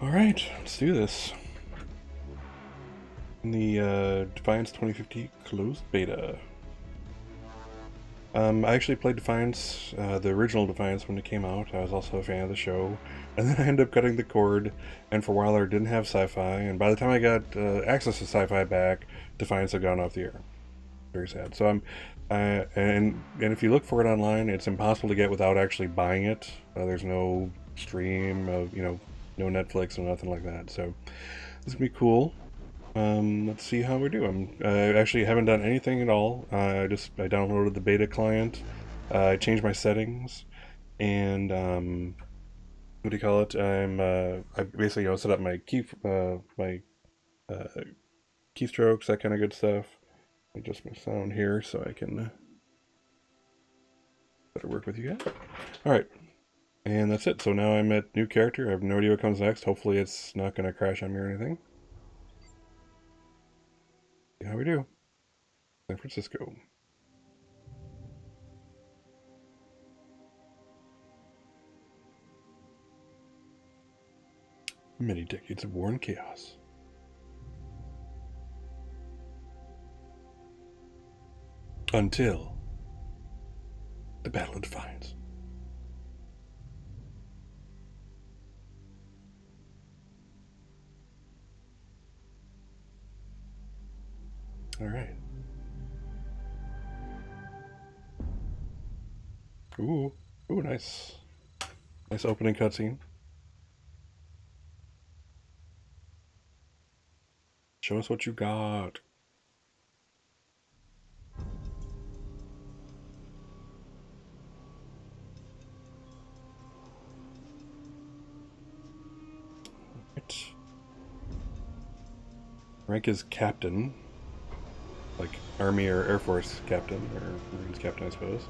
Alright, let's do this. In the Defiance 2050 closed beta. I actually played Defiance, the original Defiance, when it came out. I was also a fan of the show. And then I ended up cutting the cord, and for a while there didn't have sci-fi, and by the time I got access to sci-fi back, Defiance had gone off the air. Very sad. So and if you look for it online, it's impossible to get without actually buying it. There's no stream of, no Netflix or nothing like that. So this is gonna be cool. Let's see how we do. I actually haven't done anything at all. I downloaded the beta client. I changed my settings, and what do you call it? I basically set up my uh, keystrokes, that kind of good stuff. Adjust my sound here so I can better work with you guys. All right, and that's it. So now I'm at new character. I have no idea what comes next. Hopefully, it's not going to crash on me or anything. See how we do. San Francisco. Many decades of war and chaos. Until the Battle of Defiance. Alright. Ooh. Ooh, nice. Nice opening cutscene. Show us what you got. Right. Rank is captain. Like Army or Air Force captain, or Marines captain, I suppose.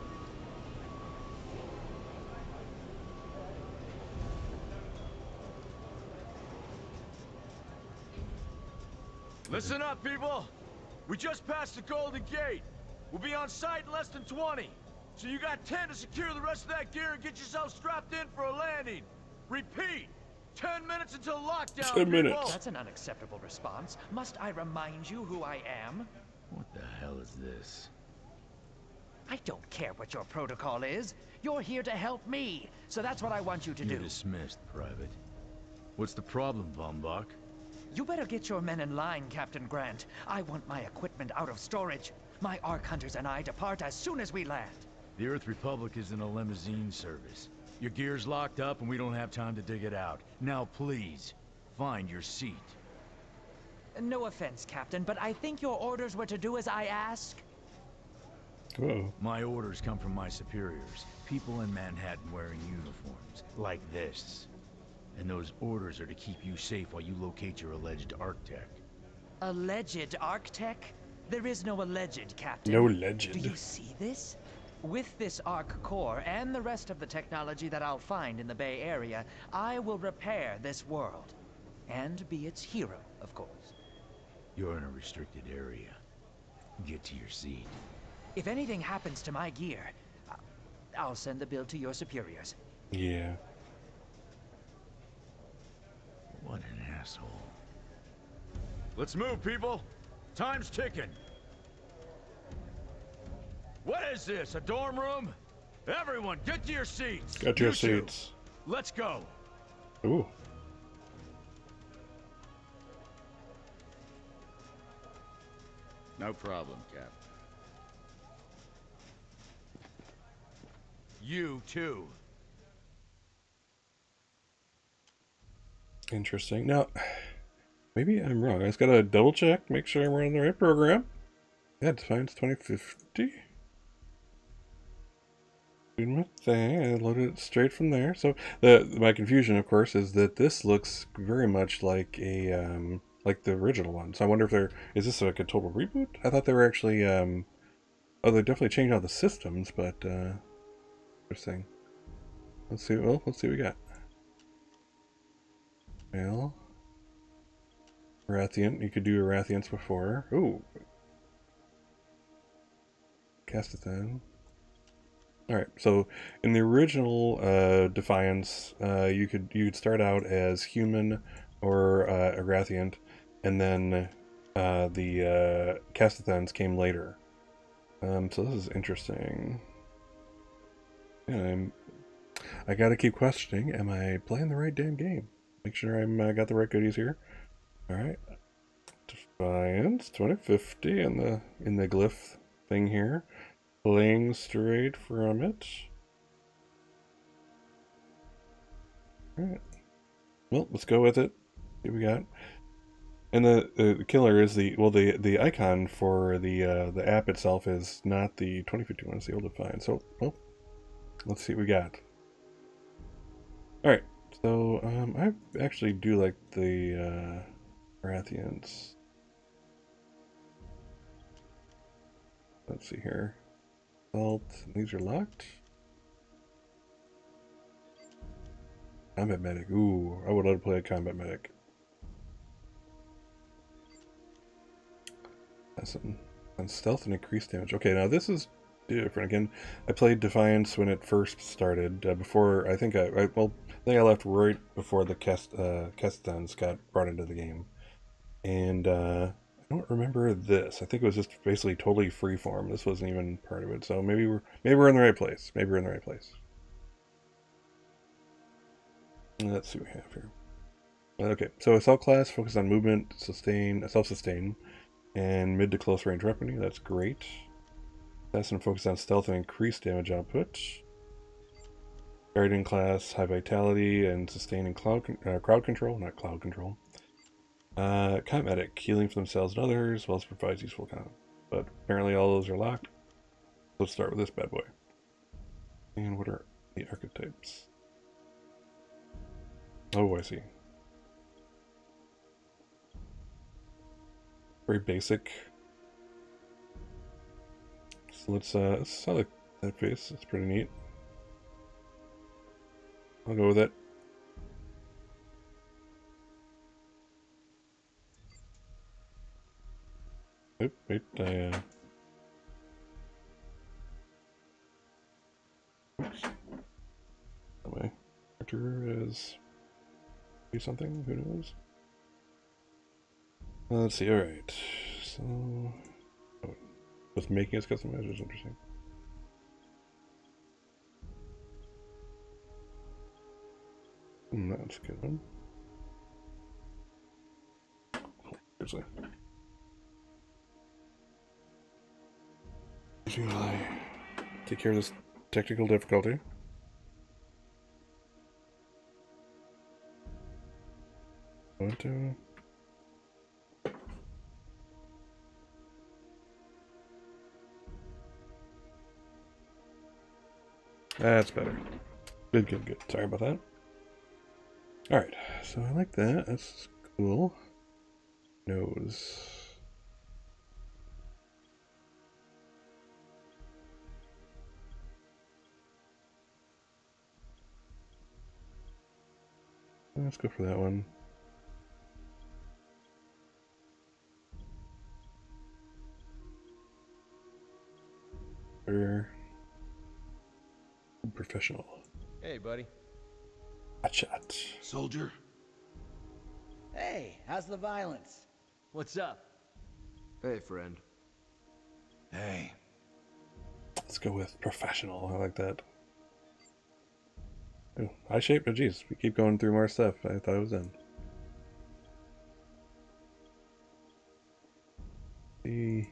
Listen up, people! We just passed the Golden Gate. We'll be on site in less than 20. So you got 10 to secure the rest of that gear and get yourself strapped in for a landing. Repeat! 10 minutes until lockdown, 10 minutes. people! That's an unacceptable response. Must I remind you who I am? What the hell is this? I don't care what your protocol is. You're here to help me, so that's what I want you to You're do. dismissed, Private. What's the problem, Von Bach? You better get your men in line, Captain Grant. I want my equipment out of storage. My Ark Hunters and I depart as soon as we land. The Earth Republic is in a limousine service. Your gear's locked up and we don't have time to dig it out. Now please, find your seat. No offense, Captain, but I think your orders were to do as I ask. Whoa. My orders come from my superiors. People in Manhattan wearing uniforms, like this. And those orders are to keep you safe while you locate your alleged Arctech. Alleged Arctech? There is no alleged, Captain. No legend. Do you see this? With this Arc core and the rest of the technology that I'll find in the Bay Area, I will repair this world. And be its hero, of course. You're in a restricted area. Get to your seat. If anything happens to my gear, I'll send the bill to your superiors. Yeah. What an asshole. Let's move, people! Time's ticking! What is this, a dorm room? Everyone, get to your seats! Got to your You two, seats. let's go! Ooh. No problem, Cap. You too. Interesting. Now, maybe I'm wrong. I just gotta double check, make sure I'm running the right program. Yeah, Defiance 2050. Doing my thing. I loaded it straight from there. So my confusion, of course, is that this looks very much like a like the original one. So I wonder if is this like a total reboot? I thought they were actually oh, they definitely changed all the systems, but interesting. Let's see. Well, let's see what we got. Well, Rathian. You could do Rathians before. Ooh. Cast it then. All right. So in the original Defiance, you'd start out as human or Arathiant, and then the Castathans came later. So this is interesting. And I gotta keep questioning. Am I playing the right damn game? Make sure I'm got the right goodies here. All right. Defiance 2050 in the glyph thing here. Playing straight from it. Alright. Well, let's go with it. See what we got. And the killer is the icon for the app itself is not the 2051, it's the old Defiance. So, well, let's see what we got. Alright. So, I actually do like the Marathians. Let's see here. Salt. These are locked. Combat medic. Ooh, I would love to play a combat medic. That's something. On stealth and increased damage. Okay, now this is different. Again, I played Defiance when it first started. Before I think I left right before the Kestans got brought into the game, and I don't remember this. I think it was just basically totally freeform. This wasn't even part of it. So maybe we're in the right place. Maybe we're in the right place. Let's see what we have here. Okay, so assault class focus on movement, self-sustain, and mid to close range weaponry. That's great. Assassin focus on stealth and increased damage output. Guardian class, high vitality and sustaining crowd control, not cloud control. Combat medic, healing for themselves and others, as well as provides useful combat. But apparently all those are locked. Let's start with this bad boy. And what are the archetypes? Oh, I see. Very basic. So let's I like that face. It's pretty neat. I'll go with it. Oop, wait, oops. That way. Character is do something, who knows? Let's see, alright. So oh, just making us customized is interesting. That's a good one. Seriously. Should I take care of this technical difficulty? What That's better. Good. Sorry about that. Alright, so I like that. That's cool. Nose. Let's go for that one. Professional. Hey, buddy. Hot shot. Soldier? Hey, how's the violence? What's up? Hey, friend. Hey. Let's go with professional. I like that. Oh, eye shape? Oh, geez. We keep going through more stuff. I thought it was in. See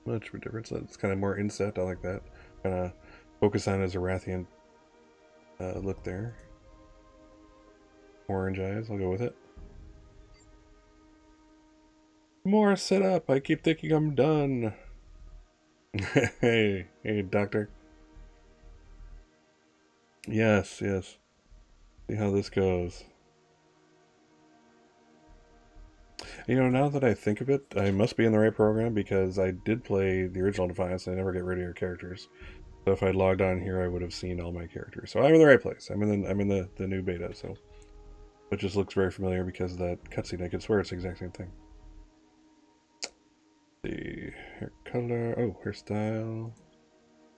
much of a difference. It's kind of more inset. I like that. Kind of focus on his Arathian look there. Orange eyes. I'll go with it. More setup. I keep thinking I'm done. Hey, doctor. Yes. See how this goes. You know, now that I think of it, I must be in the right program because I did play the original Defiance and I never get rid of your characters. So if I logged on here, I would have seen all my characters. So I'm in the right place. I'm in the new beta. So, it just looks very familiar because of that cutscene. I could swear it's the exact same thing. The hair color. Oh, hairstyle.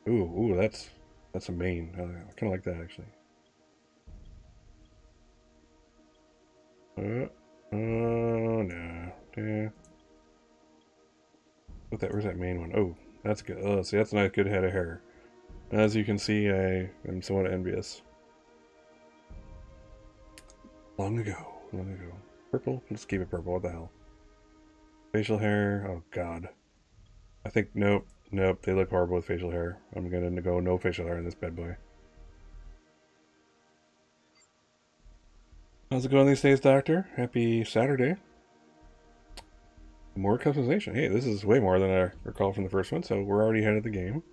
Ooh, that's That's a main. I kind of like that actually. Oh no. Yeah. Where's that main one? Oh, that's good. Oh, see, that's a nice, good head of hair. As you can see, I am somewhat envious. Long ago. Purple? Let's keep it purple. What the hell? Facial hair. Oh god. I think nope. They look horrible with facial hair. I'm gonna go no facial hair in this bad boy. How's it going these days, Doctor? Happy Saturday. More customization. Hey, this is way more than I recall from the first one, so we're already ahead of the game.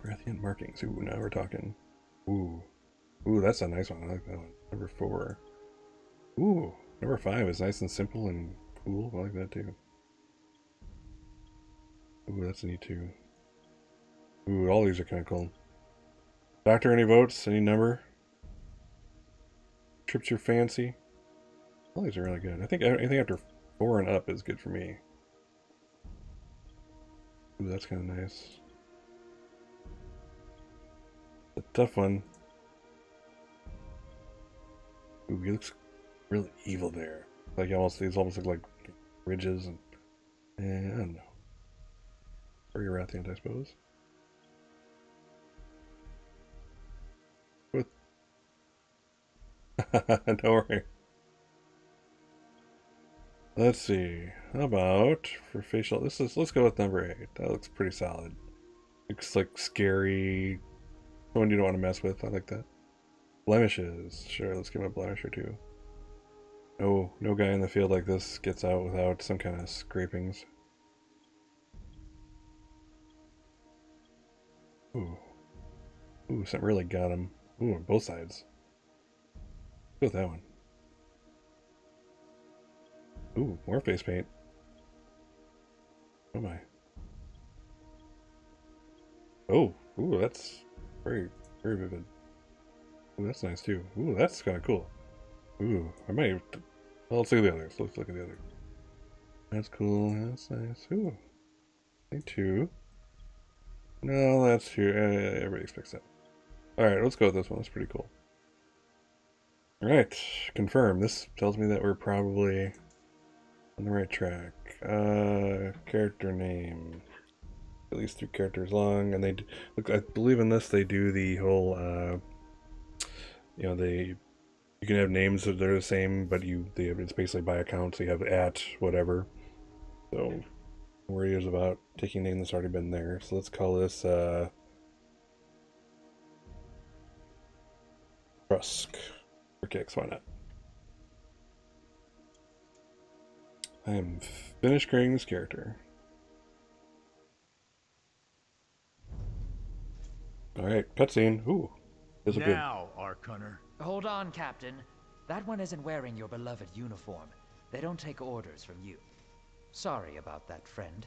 Rathian markings. Ooh, now we're talking. Ooh, that's a nice one. I like that one. Number 4. Ooh, number 5 is nice and simple and cool. I like that too. Ooh, that's neat too. Ooh, all these are kind of cool. Doctor, any votes? Any number? Trips your fancy? All these are really good. I think anything after 4 and up is good for me. Ooh, that's kind of nice. A tough one. Ooh, he looks really evil there. Like these almost look like ridges and I don't know. Very Rathian, I suppose. Don't worry. Let's see. How about for facial? Let's go with number 8. That looks pretty solid. Looks like scary. One you don't want to mess with. I like that. Blemishes. Sure, let's give him a blemish or two. No guy in the field like this gets out without some kind of scrapings. Ooh. Ooh, something really got him. Ooh, on both sides. Go with that one. Ooh, more face paint. Oh my. Oh, ooh, that's very, very vivid. Ooh, that's nice too. Ooh, that's kind of cool. Ooh, I might. Well, let's look at the others. Let's look at the others. That's cool. That's nice. Ooh, me too. No, that's too. Everybody expects that. All right, let's go with this one. That's pretty cool. All right, confirm. This tells me that we're probably on the right track. Character name. At least 3 characters long, and they look. I believe in this they do the whole. You can have names that they're the same, but it's basically by account. So you have at whatever. So worry is about taking a name that's already been there. So let's call this Rusk. For kicks, why not? I am finished creating this character. Alright, cutscene. Ooh. This is good. Now, Ark Hunter. Hold on, Captain. That one isn't wearing your beloved uniform. They don't take orders from you. Sorry about that, friend.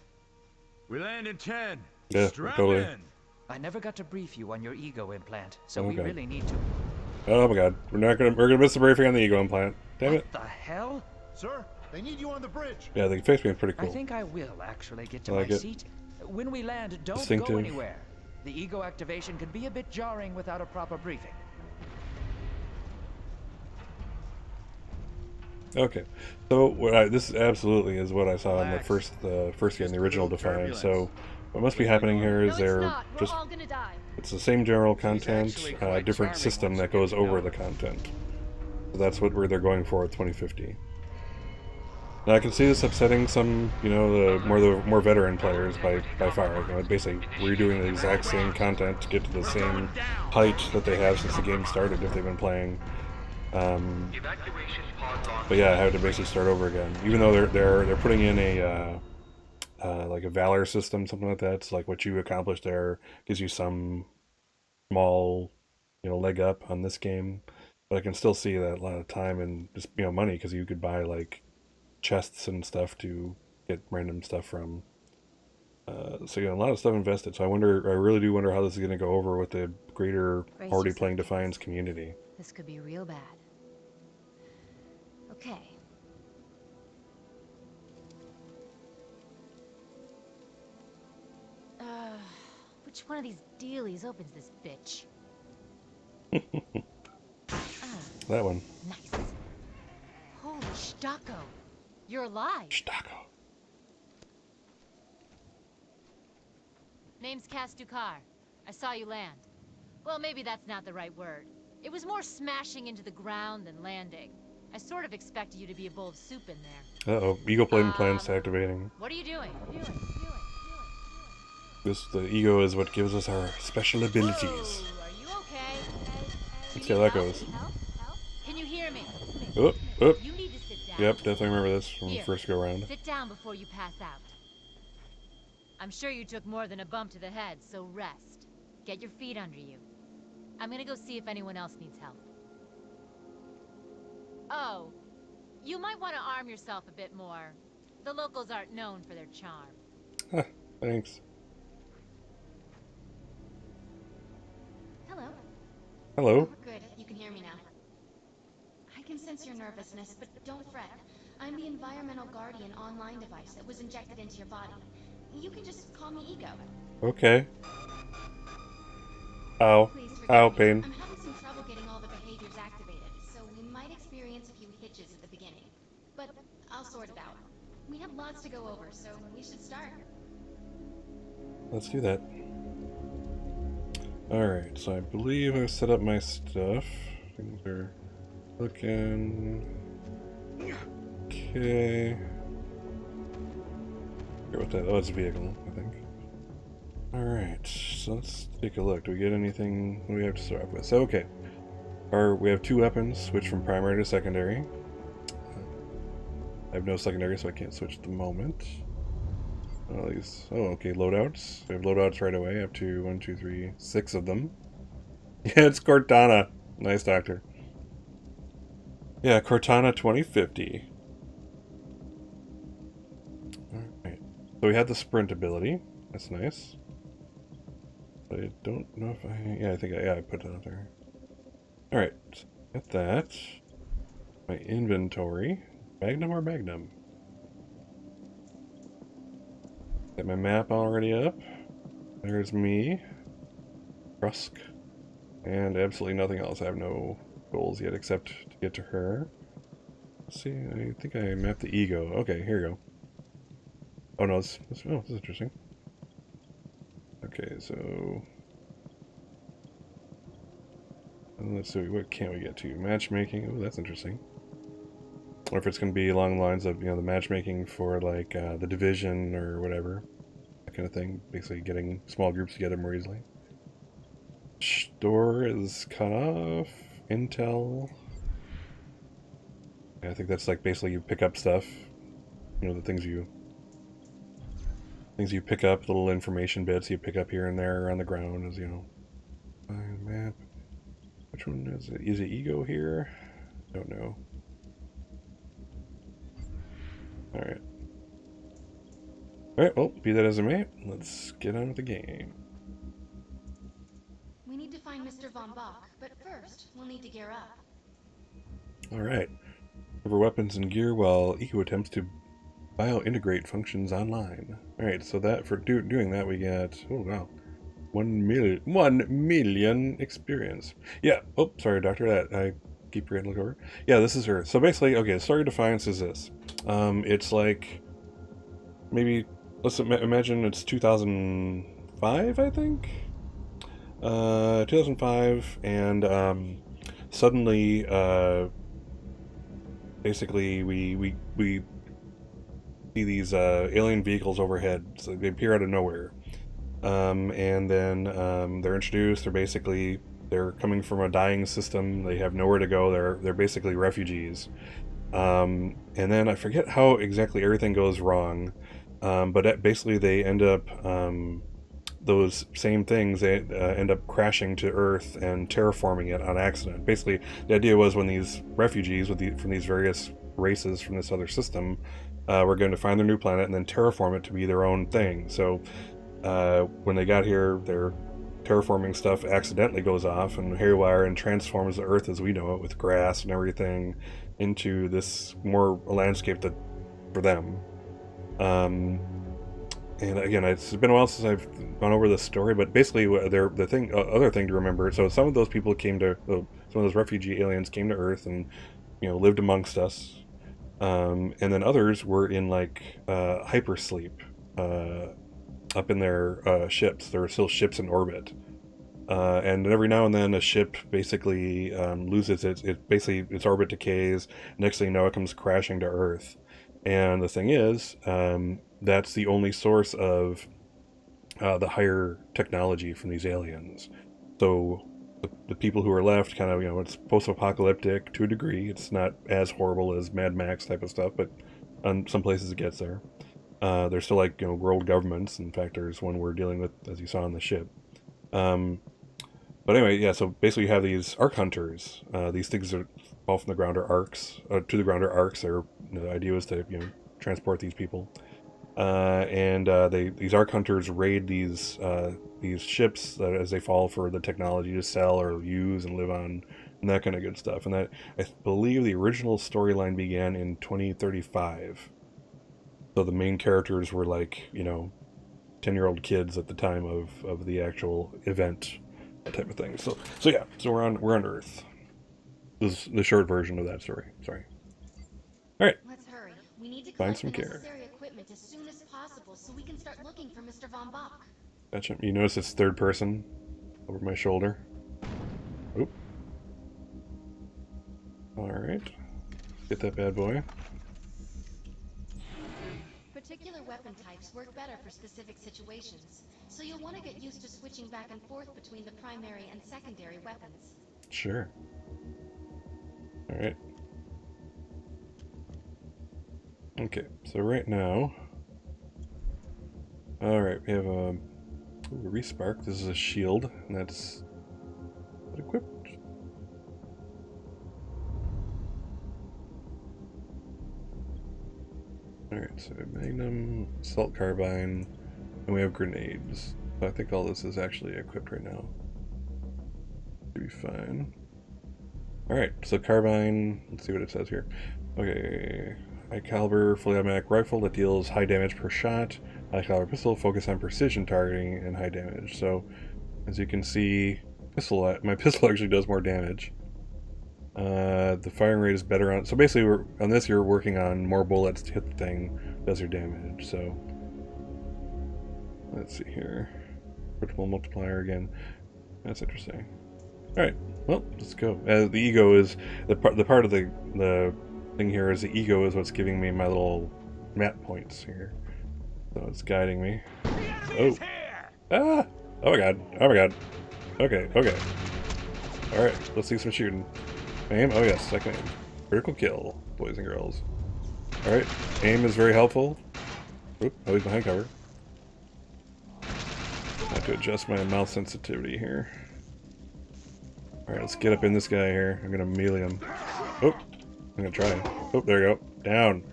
We land in 10. Yeah, Strap totally. in. I never got to brief you on your ego implant, so Oh, we God. really need to. Oh my god. We're gonna miss the briefing on the ego implant. Damn it. What the hell? Sir, they need you on the bridge. Yeah, the face paint's pretty I cool. think I will actually get to I like my it. seat. When we land, don't Distinctive. go anywhere. The ego activation can be a bit jarring without a proper briefing. Okay, so this absolutely is what I saw in the first game, the original Defiance. So what must be happening here is it's the same general content, different system that goes over the content. So that's where they're going for with 2050. Now I can see this upsetting some, the more veteran players by far. Basically redoing the exact same content to get to the same height that they have since the game started if they've been playing. But yeah, I had to basically start over again. Even though they're putting in a like a valor system, something like that. So like what you accomplish there gives you some small, leg up on this game. But I can still see that a lot of time and just money because you could buy like chests and stuff to get random stuff from. So a lot of stuff invested. So I really do wonder how this is going to go over with the greater already playing Defiance community. This could be real bad. Okay. Which Which one of these dealies opens this bitch? That one. Nice. Holy Stocko. You're alive. Stocko. Name's Castukar. I saw you land. Well, maybe that's not the right word. It was more smashing into the ground than landing. I sort of expected you to be a bowl of soup in there. Uh-oh. Ego plans activating. What are you doing? The ego is what gives us our special abilities. Whoa, are you okay? Let's see how that goes. Help? Can you hear me? Oop, oop. You need to sit down. Yep, definitely remember this from the Here, first go round. Sit down before you pass out. I'm sure you took more than a bump to the head, so rest. Get your feet under you. I'm gonna go see if anyone else needs help. Oh, you might want to arm yourself a bit more. The locals aren't known for their charm. Huh, thanks. Hello. Hello. Oh, good. You can hear me now. I can sense your nervousness, but don't fret. I'm the environmental guardian online device that was injected into your body. You can just call me Ego. Okay. Ow. Please forgive Ow, me. pain. I'm having some trouble getting all the behaviors activated, so we might experience a few hitches at the beginning. But I'll sort it out. We have lots to go over, so we should start. Let's do that. Alright, so I believe I've set up my stuff. Things are looking... Okay. Here with that. Oh, it's a vehicle, I think. Alright, so let's take a look. Do we get anything we have to start off with? So, okay. We have two weapons, switch from primary to secondary. I have no secondary, so I can't switch at the moment. All these. Oh, okay, loadouts. We have loadouts right away. I have 2, 1, 2, 3, 6 of them. Yeah, it's Cortana. Nice, Doctor. Yeah, Cortana 2050. Alright. So we had the sprint ability. That's nice. But I don't know if I... Yeah, I think I put that out there. Alright. Got that. My inventory. Magnum or Magnum? Got my map already up. There's me. Rusk. And absolutely nothing else. I have no goals yet except to get to her. Let's see, I think I mapped the ego. Okay, here we go. Oh no, this is interesting. Okay, so... let's see, what can we get to? Matchmaking. Oh, that's interesting. Or if it's going to be along the lines of, you know, the matchmaking for, like, the Division or whatever. That kind of thing. Basically getting small groups together more easily. Store is cut off. Intel. Yeah, I think that's, like, basically you pick up stuff. You know, the things you pick up, little information bits you pick up here and there on the ground, as you know. Find map. Which one is it? Is it Ego here? Don't know. Alright. Alright, well, be that as it may, let's get on with the game. We need to find Mr. Von Bach, but first, we'll need to gear up. Alright. Cover weapons and gear while Ego attempts to bio-integrate functions online. Alright, so that for doing that we get... Oh, wow. 1 million experience. Yeah. Oh, sorry, Doctor. That I keep forgetting to look over. Yeah, this is her. So basically, okay, the story of Defiance is this. It's like maybe let's imagine it's 2005, I think. 2005, and suddenly, basically, we see these alien vehicles overhead. So they appear out of nowhere. And then they're introduced. They're coming from a dying system. They have nowhere to go. They're basically refugees. And then I forget how exactly everything goes wrong. But basically they end up those same things. They end up crashing to Earth and terraforming it on accident. Basically, the idea was when these refugees from these various races from this other system were going to find their new planet and then terraform it to be their own thing. So. When they got here, their terraforming stuff accidentally goes off and haywire and transforms the Earth as we know it, with grass and everything, into this more landscape that for them. And And again, it's been a while since I've gone over this story, but basically, other thing to remember. So some of those people came to, some of those refugee aliens came to Earth and lived amongst us, and then others were in like hypersleep, up in their ships. There were still ships in orbit, and every now and then a ship basically loses its orbit decays. Next thing you know, it comes crashing to Earth. And the thing is, that's the only source of the higher technology from these aliens. So the people who are left, kind of, it's post-apocalyptic to a degree. It's not as horrible as Mad Max type of stuff, but on some places it gets there. There's still like world governments. In fact, there's one we're dealing with, as you saw on the ship. But anyway, yeah. So basically, you have these arc hunters. These things that fall from the ground are arcs. To the ground are arcs. The idea was to transport these people. And these arc hunters raid these ships as they fall for the technology to sell or use and live on, and that kind of good stuff. And that, I believe, the original storyline began in 2035. So the main characters were like 10-year-old kids at the time of the actual event, that type of thing. So yeah. So we're on Earth. This is the short version of that story. Sorry. All right. Let's hurry. We need to Find collect some the care. necessary equipment as soon as possible so we can start looking for Mr. Von Bach. Gotcha. You notice it's third person over my shoulder. Oop. Alright. Get that bad boy. Particular weapon types work better for specific situations, so you'll want to get used to switching back and forth between the primary and secondary weapons. Sure. Alright. Okay, so right now... Alright, we have a respark. This is a shield, and that's equipped. Alright, so Magnum, Assault Carbine, and we have grenades. So I think all this is actually equipped right now. Should be fine. Alright, so Carbine, let's see what it says here. Okay, high caliber, fully automatic rifle that deals high damage per shot. High caliber pistol, focus on precision targeting and high damage. So, as you can see, my pistol actually does more damage. The firing rate is better on... So basically, on this you're working on more bullets to hit the thing, does your damage. So, let's see here. Critical multiplier again. That's interesting. Alright, well, let's go. The ego is... The part of the thing here is the ego is what's giving me my little map points here. So it's guiding me. Oh! Ah! Oh my god. Oh my god. Okay, okay. Alright, let's see some shooting. Aim? Oh yes, second aim. Critical kill, boys and girls. Alright, aim is very helpful. Oop, oh, he's behind cover. I have to adjust my mouth sensitivity here. Alright, let's get up in this guy here. I'm gonna melee him. Oh! I'm gonna try. Oh, there you go. Down!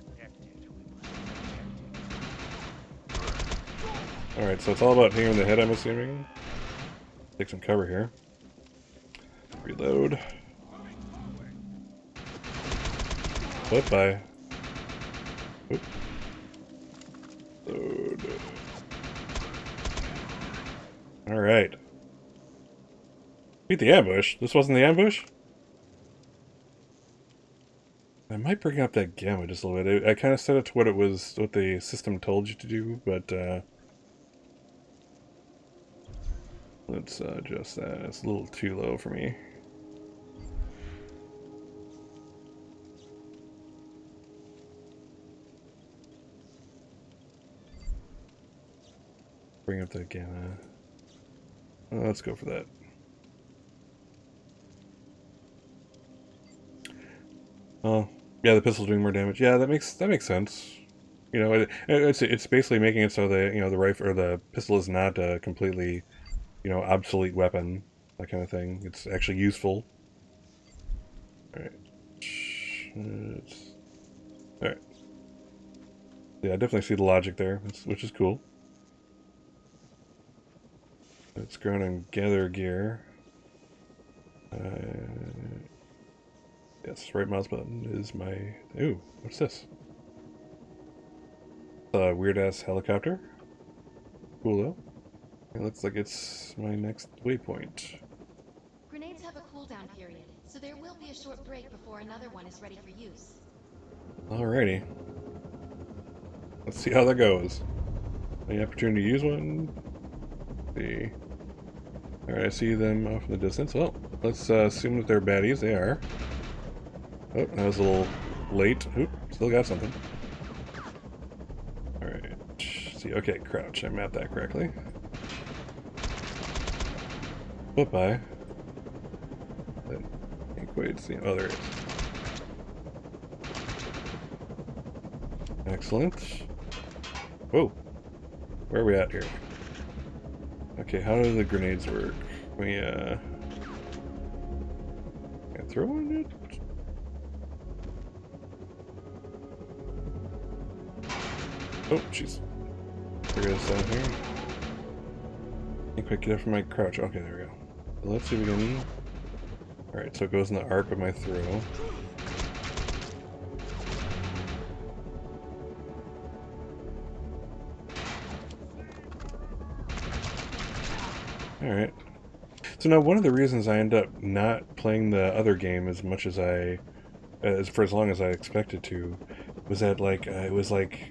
Alright, so it's all about hitting him in the head, I'm assuming. Take some cover here. Reload. What by? Oop. Load. Alright. Beat the ambush. This wasn't the ambush? I might bring up that gamma just a little bit. I kind of set it to what the system told you to do, but let's adjust that. It's a little too low for me. Bring up that gamma. Let's go for that. Oh, yeah, the pistol's doing more damage. Yeah, that makes sense. It's basically making it so that the rifle or the pistol is not a completely obsolete weapon, that kind of thing. It's actually useful. All right. All right. Yeah, I definitely see the logic there, which is cool. Let's go on and gather gear. Yes, right mouse button is my... Ooh, what's this? A weird-ass helicopter? Cool though. It looks like it's my next waypoint. Grenades have a cooldown period, so there will be a short break before another one is ready for use. Alrighty. Let's see how that goes. Any opportunity to use one? Let's see. Alright, I see them off in the distance. Well, let's assume that they're baddies. They are. Oh, that was a little late. Oop, still got something. Alright. See, okay, crouch. I mapped that correctly. Bye-bye. Can't quite see. Oh, there it is. Excellent. Whoa. Where are we at here? Okay, how do the grenades work? We, can I throw on it? Oh, jeez. Figure this out here. Can't quite get it from my crouch. Okay, there we go. So let's see if we can... Alright, so it goes in the arc of my throw. Alright. So now one of the reasons I end up not playing the other game as much as for as long as I expected to, was that like, it was like,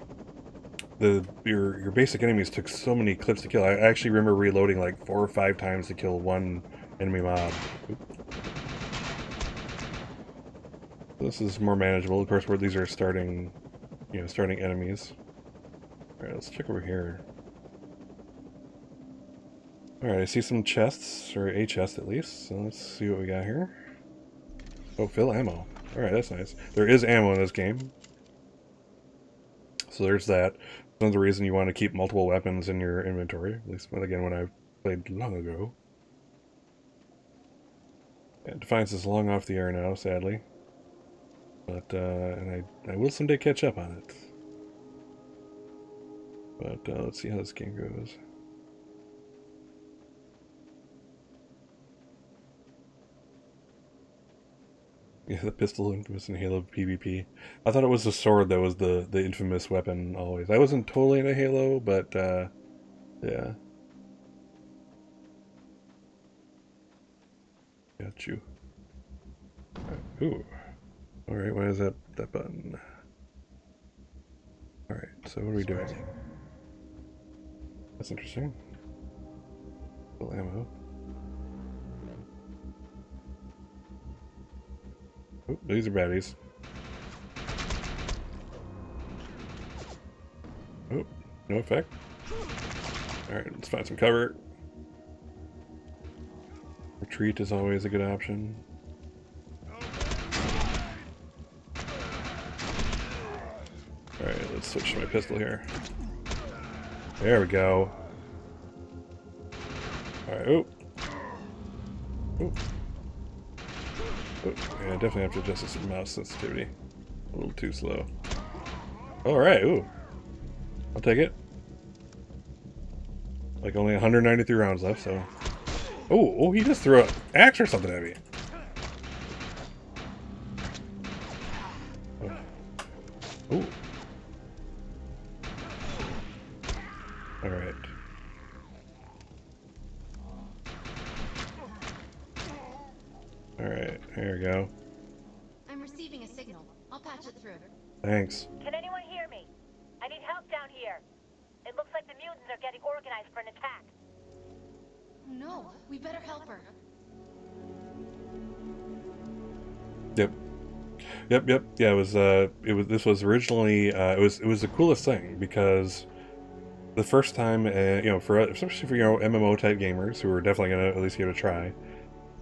your basic enemies took so many clips to kill. I actually remember reloading like 4 or 5 times to kill one enemy mob. This is more manageable. Of course, where these are starting enemies. Alright, let's check over here. Alright, I see some chests, or a chest at least, so let's see what we got here. Oh, fill ammo. Alright, that's nice. There is ammo in this game. So there's that. Another reason you want to keep multiple weapons in your inventory, at least again when I played long ago. Yeah, Defiance is long off the air now, sadly. But, and I will someday catch up on it. But, let's see how this game goes. Yeah, the pistol was in Halo PvP. I thought it was the sword that was the infamous weapon always. I wasn't totally into Halo, but, yeah. Got you. Ooh. Alright, why is that button? Alright, so what are we doing? That's interesting. Full ammo. Oh, these are baddies. Oh, no effect. Alright, let's find some cover. Retreat is always a good option. Alright, let's switch to my pistol here. There we go. Alright, oh. Oh. Oh, yeah, I definitely have to adjust some mouse sensitivity. A little too slow. Alright, ooh. I'll take it. Like only 193 rounds left, so... Oh, he just threw an axe or something at me. Oh. Ooh. Alright. Alright, here we go. I'm receiving a signal. I'll patch it through. Thanks. Can anyone hear me? I need help down here. It looks like the mutants are getting organized for an attack. No, we better help her. Yep. Yeah, this was originally, it was the coolest thing because the first time, especially for, MMO type gamers who are definitely going to at least give it a try,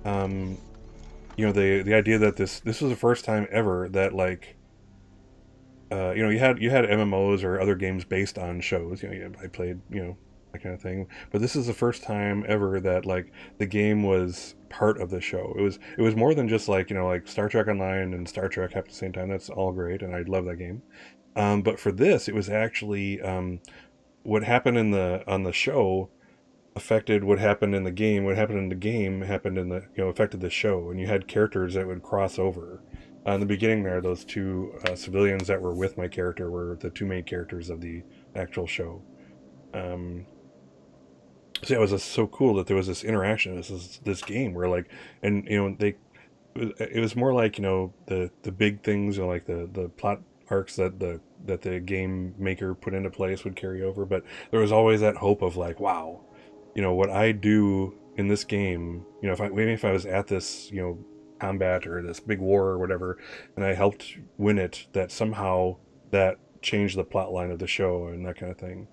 the idea that this was the first time ever that, like, you had MMOs or other games based on shows. I played, that kind of thing. But this is the first time ever that, like, the game was part of the show. It was more than just like, like Star Trek Online and Star Trek happened at the same time. That's all great, and I love that game. But for this, it was actually what happened on the show affected what happened in the game. What happened in the game happened in the affected the show, and you had characters that would cross over. In the beginning, there, those two civilians that were with my character were the two main characters of the actual show. So yeah, it was just so cool that there was this interaction, this game where like, and you know it was more like, you know, the big things, you know, like the plot arcs that the game maker put into place would carry over, but there was always that hope of like, wow, you know, what I do in this game, you know, if I was at this, you know, combat or this big war or whatever, and I helped win it, that somehow that changed the plot line of the show and that kind of thing.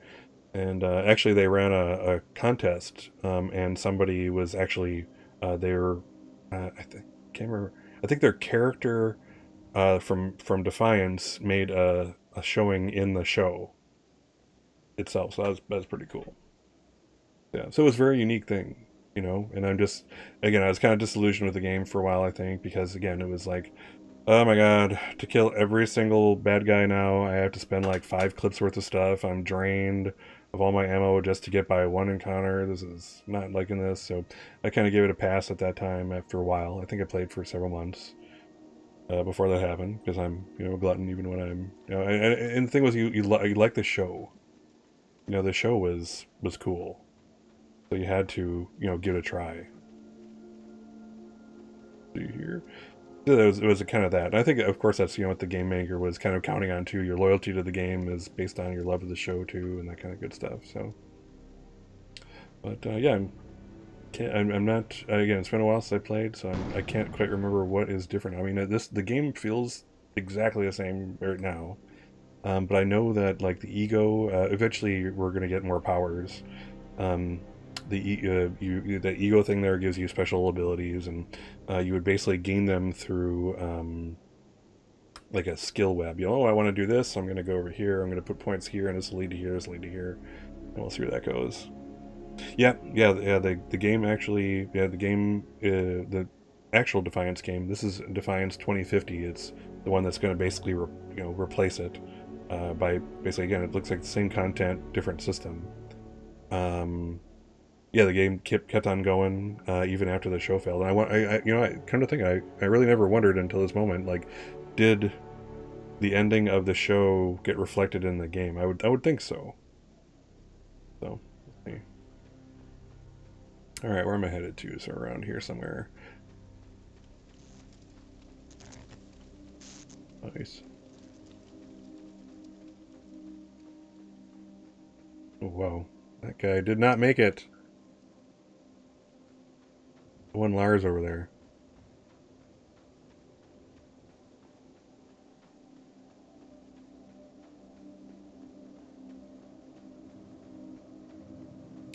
And actually, they ran a contest, and somebody was actually they were can't remember. I think their character from Defiance made a showing in the show itself, so that was pretty cool. Yeah, so it was a very unique thing, you know. And I'm just, again, I was kind of disillusioned with the game for a while, I think, because again, it was like, oh my god, to kill every single bad guy now, I have to spend like 5 clips worth of stuff. I'm drained of all my ammo just to get by one encounter. This is not liking this, so I kind of gave it a pass at that time after a while. I think I played for several months before that happened, because I'm, you know, a glutton even when I'm, you know, and the thing was, you like the show. You know, the show was cool. So you had to, you know, give it a try. See here. It was kind of that. And I think, of course, that's, you know, what the game maker was kind of counting on too. Your loyalty to the game is based on your love of the show too, and that kind of good stuff. So, but yeah, I'm not. Again, it's been a while since I played, so I can't quite remember what is different. I mean, the game feels exactly the same right now, but I know that like the ego, eventually we're gonna get more powers. Um, the ego thing there gives you special abilities, and you would basically gain them through like a skill web. You know, oh, I want to do this, so I'm going to go over here. I'm going to put points here, and this will lead to here. This will lead to here, and we'll see where that goes. Yeah. The game actually, the actual Defiance game. This is Defiance 2050. It's the one that's going to basically, replace it by basically, again, it looks like the same content, different system. Yeah, the game kept on going even after the show failed. And I kind of think I really never wondered until this moment, like, did the ending of the show get reflected in the game? I would think so. So, let's see. All right, where am I headed to? So around here somewhere. Nice. Oh, whoa, that guy did not make it. One Lars over there.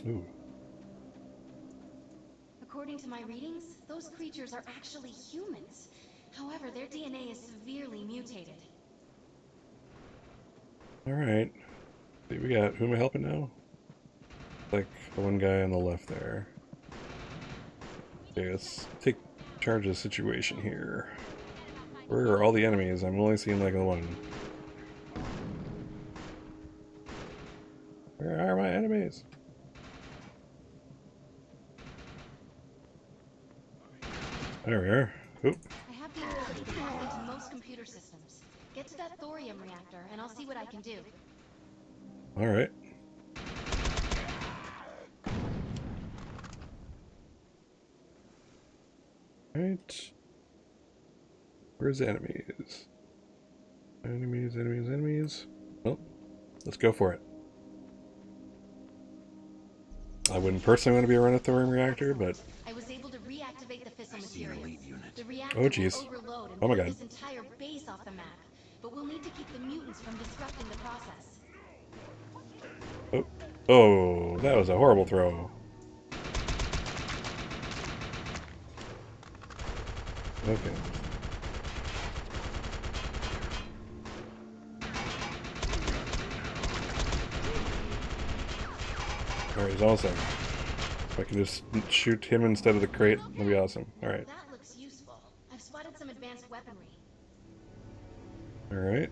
Ooh. According to my readings, those creatures are actually humans. However, their DNA is severely mutated. Alright. See, we got, who am I helping now? Like the one guy on the left there. Okay, let's take charge of the situation here. Where are all the enemies? I'm only seeing like one. Where are my enemies? There we are. Oop. I have the ability to hack into most computer systems. Get to that thorium reactor, and I'll see what I can do. Alright. Right. Where's the enemies? Enemies. Well, let's go for it. I wouldn't personally want to be around a thorium reactor, but... I was able to reactivate the fissile materials. The reactor Oh, jeez. will overload and Oh my put god. this entire base off the map. But we'll need to keep the mutants from disrupting the process. Oh, oh, that was a horrible throw. Okay. Alright, he's almost there. If I can just shoot him instead of the crate, that'll be awesome. Alright. That looks useful. I've spotted some advanced weaponry. Alright.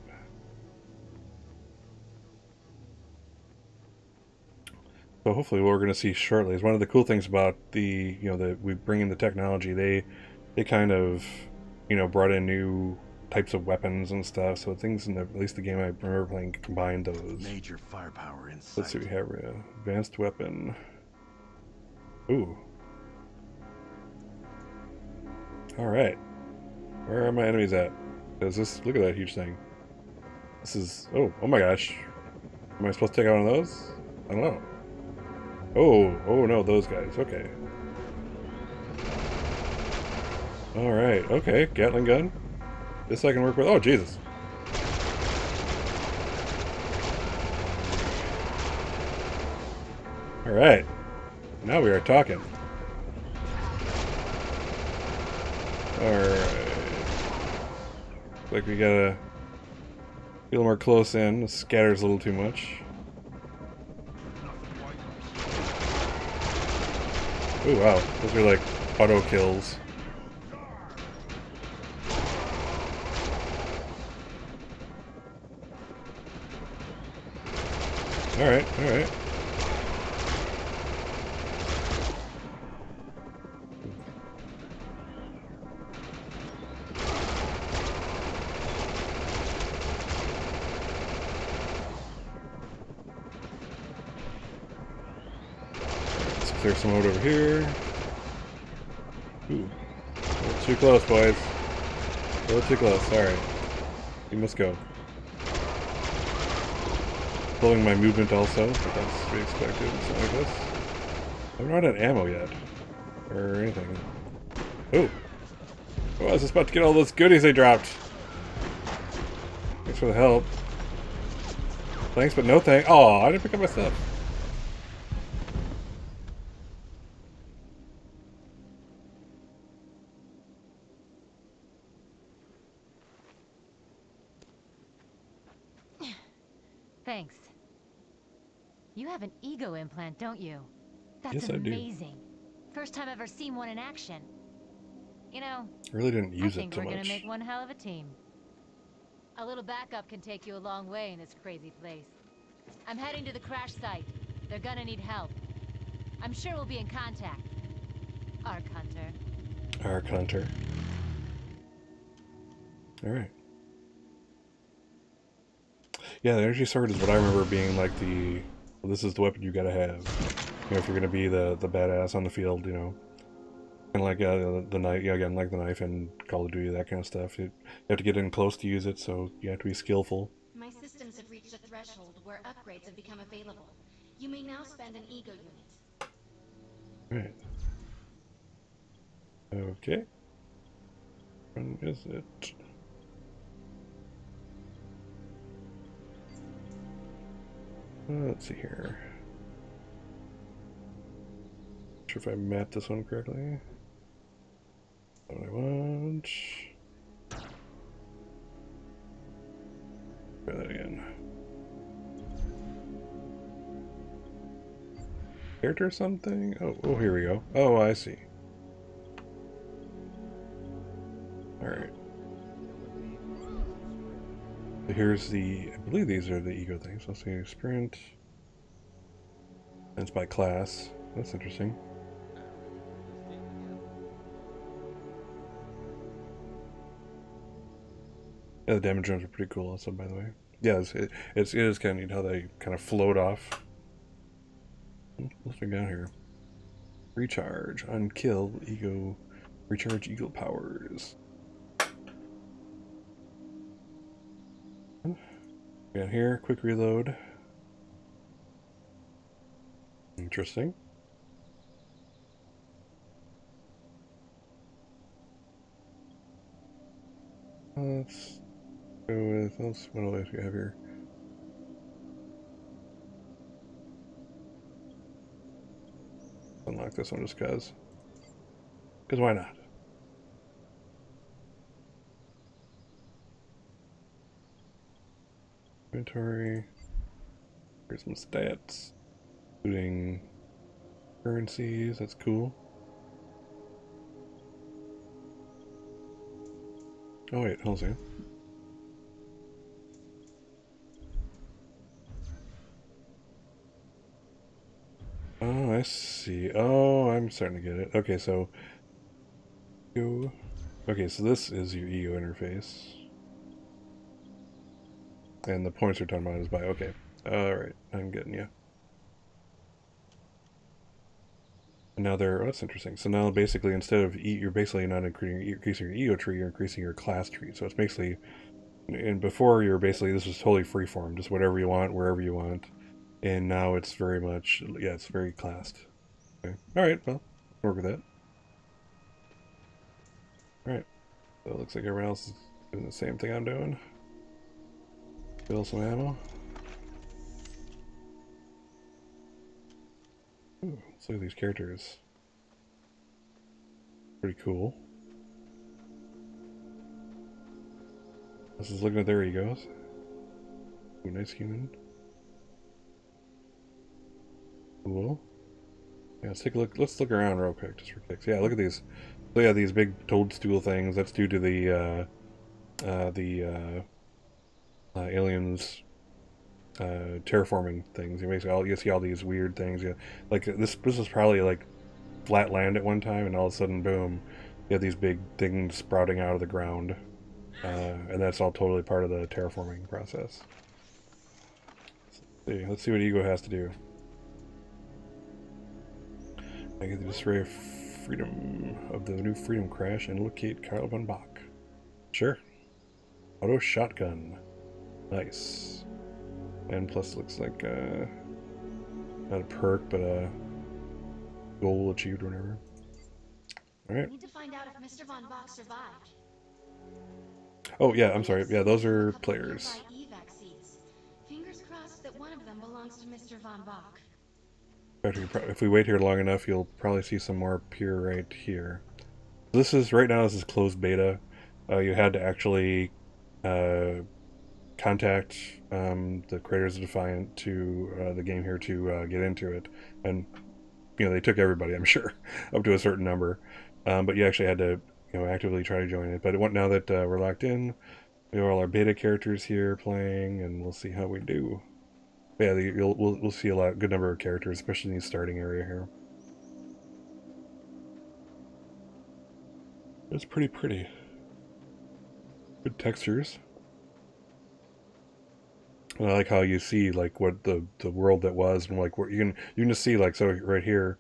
So hopefully what we're going to see shortly is one of the cool things about the, we bring in the technology, they kind of, brought in new types of weapons and stuff, so things in at least the game I remember playing combined those. Major firepower inside. Let's see, we have advanced weapon. Ooh. Alright. Where are my enemies at? Is this... Look at that huge thing. This is... Oh my gosh. Am I supposed to take out one of those? I don't know. Oh no, those guys. Okay. Alright, okay. Gatling gun. This I can work with. Oh, Jesus. Alright. Now we are talking. Alright. Like we gotta be a little more close in. It scatters a little too much. Oh wow, those are like auto kills. Alright, alright. Let's clear some out over here. Ooh. A little too close, boys. A little too close, alright. You must go. Slowing my movement also, but that's to be expected. Something like this. I'm not out of ammo yet. Or anything. Oh! Oh, I was just about to get all those goodies they dropped. Thanks for the help. Thanks, but no thanks. Oh, I didn't pick up my stuff. Thanks. You have an ego implant, don't you? That's Yes, I do. amazing. First time I've ever seen one in action. You know, I really didn't I use it think too we're gonna much. make one hell of a team. A little backup can take you a long way in this crazy place. I'm heading to the crash site. They're gonna need help. I'm sure we'll be in contact. Arc Hunter. Arc Hunter. Alright. Yeah, the energy sword is what I remember being like the... Well, this is the weapon you gotta have. You know, if you're gonna be the badass on the field, you know. And like the knife, yeah, again, like the knife and Call of Duty, that kind of stuff. You have to get in close to use it, so you have to be skillful. My systems have reached a threshold where upgrades have become available. You may now spend an ego unit. Right. Okay. When is it? Let's see here. Not sure if I mapped this one correctly. What I want. Try that again. Character or something? Oh, here we go. Oh, I see. Alright. So here's the... I believe these are the ego things. Let's see. Sprint. And it's by class. That's interesting. Yeah, the damage runs are pretty cool also, by the way. Yeah, it is kind of neat how they kind of float off. What's we got here? Recharge. Unkill. Ego. Recharge ego powers. We got here. Quick reload. Interesting. Let's go with... What else do we have here? Unlock this one just because. Because why not? Inventory. Here's some stats. Including currencies. That's cool. Oh wait, hold on. Oh, I see. Oh, I'm starting to get it. Okay, so... Okay, so this is your ego interface. And the points we're talking about is by... Okay. Alright, I'm getting you. And now they're, oh, that's interesting. So now basically instead of you're basically not increasing your ego tree, you're increasing your class tree. So it's basically, and before you're basically, this was totally freeform, just whatever you want, wherever you want. And now it's very much, yeah, it's very classed. Okay. All right, well, work with that. All right. So it looks like everyone else is doing the same thing I'm doing. Fill some ammo. Ooh, let's look at these characters. Pretty cool. This is looking at their egos. Ooh, nice human. Cool. Yeah, let's take a look. Let's look around real quick, just for kicks. Yeah, look at these. So yeah, these big toadstool things. That's due to the aliens terraforming things. You basically you see all these weird things. Yeah, like this was probably like flat land at one time, and all of a sudden, boom, you have these big things sprouting out of the ground, and that's all totally part of the terraforming process. Let's see what Ego has to do. I get to destroy freedom of the new freedom crash and locate Kyle von Bach. Sure. Auto shotgun. Nice. And plus looks like not a perk, but a goal achieved or whatever. Alright. Need to find out if Mr. von Bach survived. Oh yeah, I'm sorry. Yeah, those are players. Fingers crossed that one of them belongs to Mr. von Bach. If we wait here long enough, you'll probably see some more appear right here. This is, right now, this is closed beta. You had to actually contact the creators of Defiant to the game here to get into it. And, you know, they took everybody, I'm sure, up to a certain number. But you actually had to, you know, actively try to join it. But now that we're locked in, we have all our beta characters here playing, and we'll see how we do. Yeah, we'll see a good number of characters, especially in the starting area here. It's pretty. Good textures. And I like how you see like what the world that was, and like what you can just see, like, so right here,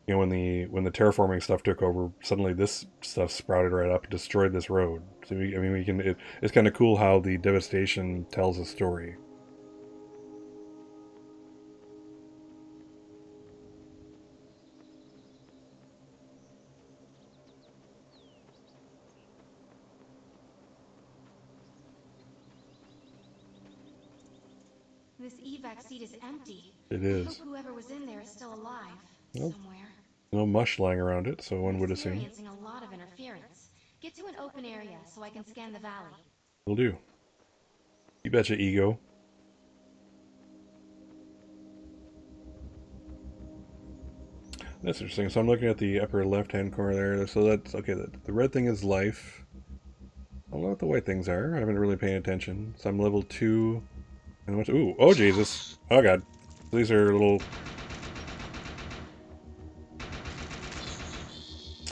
you know, when the terraforming stuff took over, suddenly this stuff sprouted right up and destroyed this road. So it's kind of cool how the devastation tells a story. This evac seat is empty. It I hope is. whoever was in there is still alive. Nope. Somewhere. No mush lying around it, so one would assume. Experiencing a lot of interference. Get to an open area so I can scan the valley. Will do. You betcha, Ego. That's interesting. So I'm looking at the upper left-hand corner there. So that's okay. The red thing is life. I don't know what the white things are. I haven't really paid attention. So I'm level 2. And what's, ooh, oh Jesus. Oh God. These are little...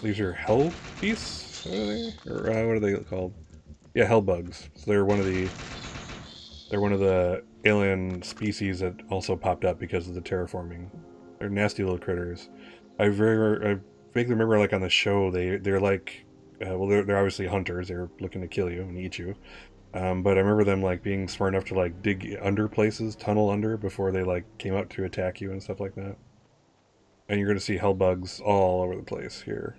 These are hell beasts? What are they? Or what are they called? Yeah, hell bugs. So they're one of the alien species that also popped up because of the terraforming. They're nasty little critters. I vaguely remember, like, on the show, they're like, well, they're obviously hunters. They're looking to kill you and eat you. But I remember them, like, being smart enough to, like, dig under places, tunnel under, before they, like, came out to attack you and stuff like that. And you're going to see hell bugs all over the place here.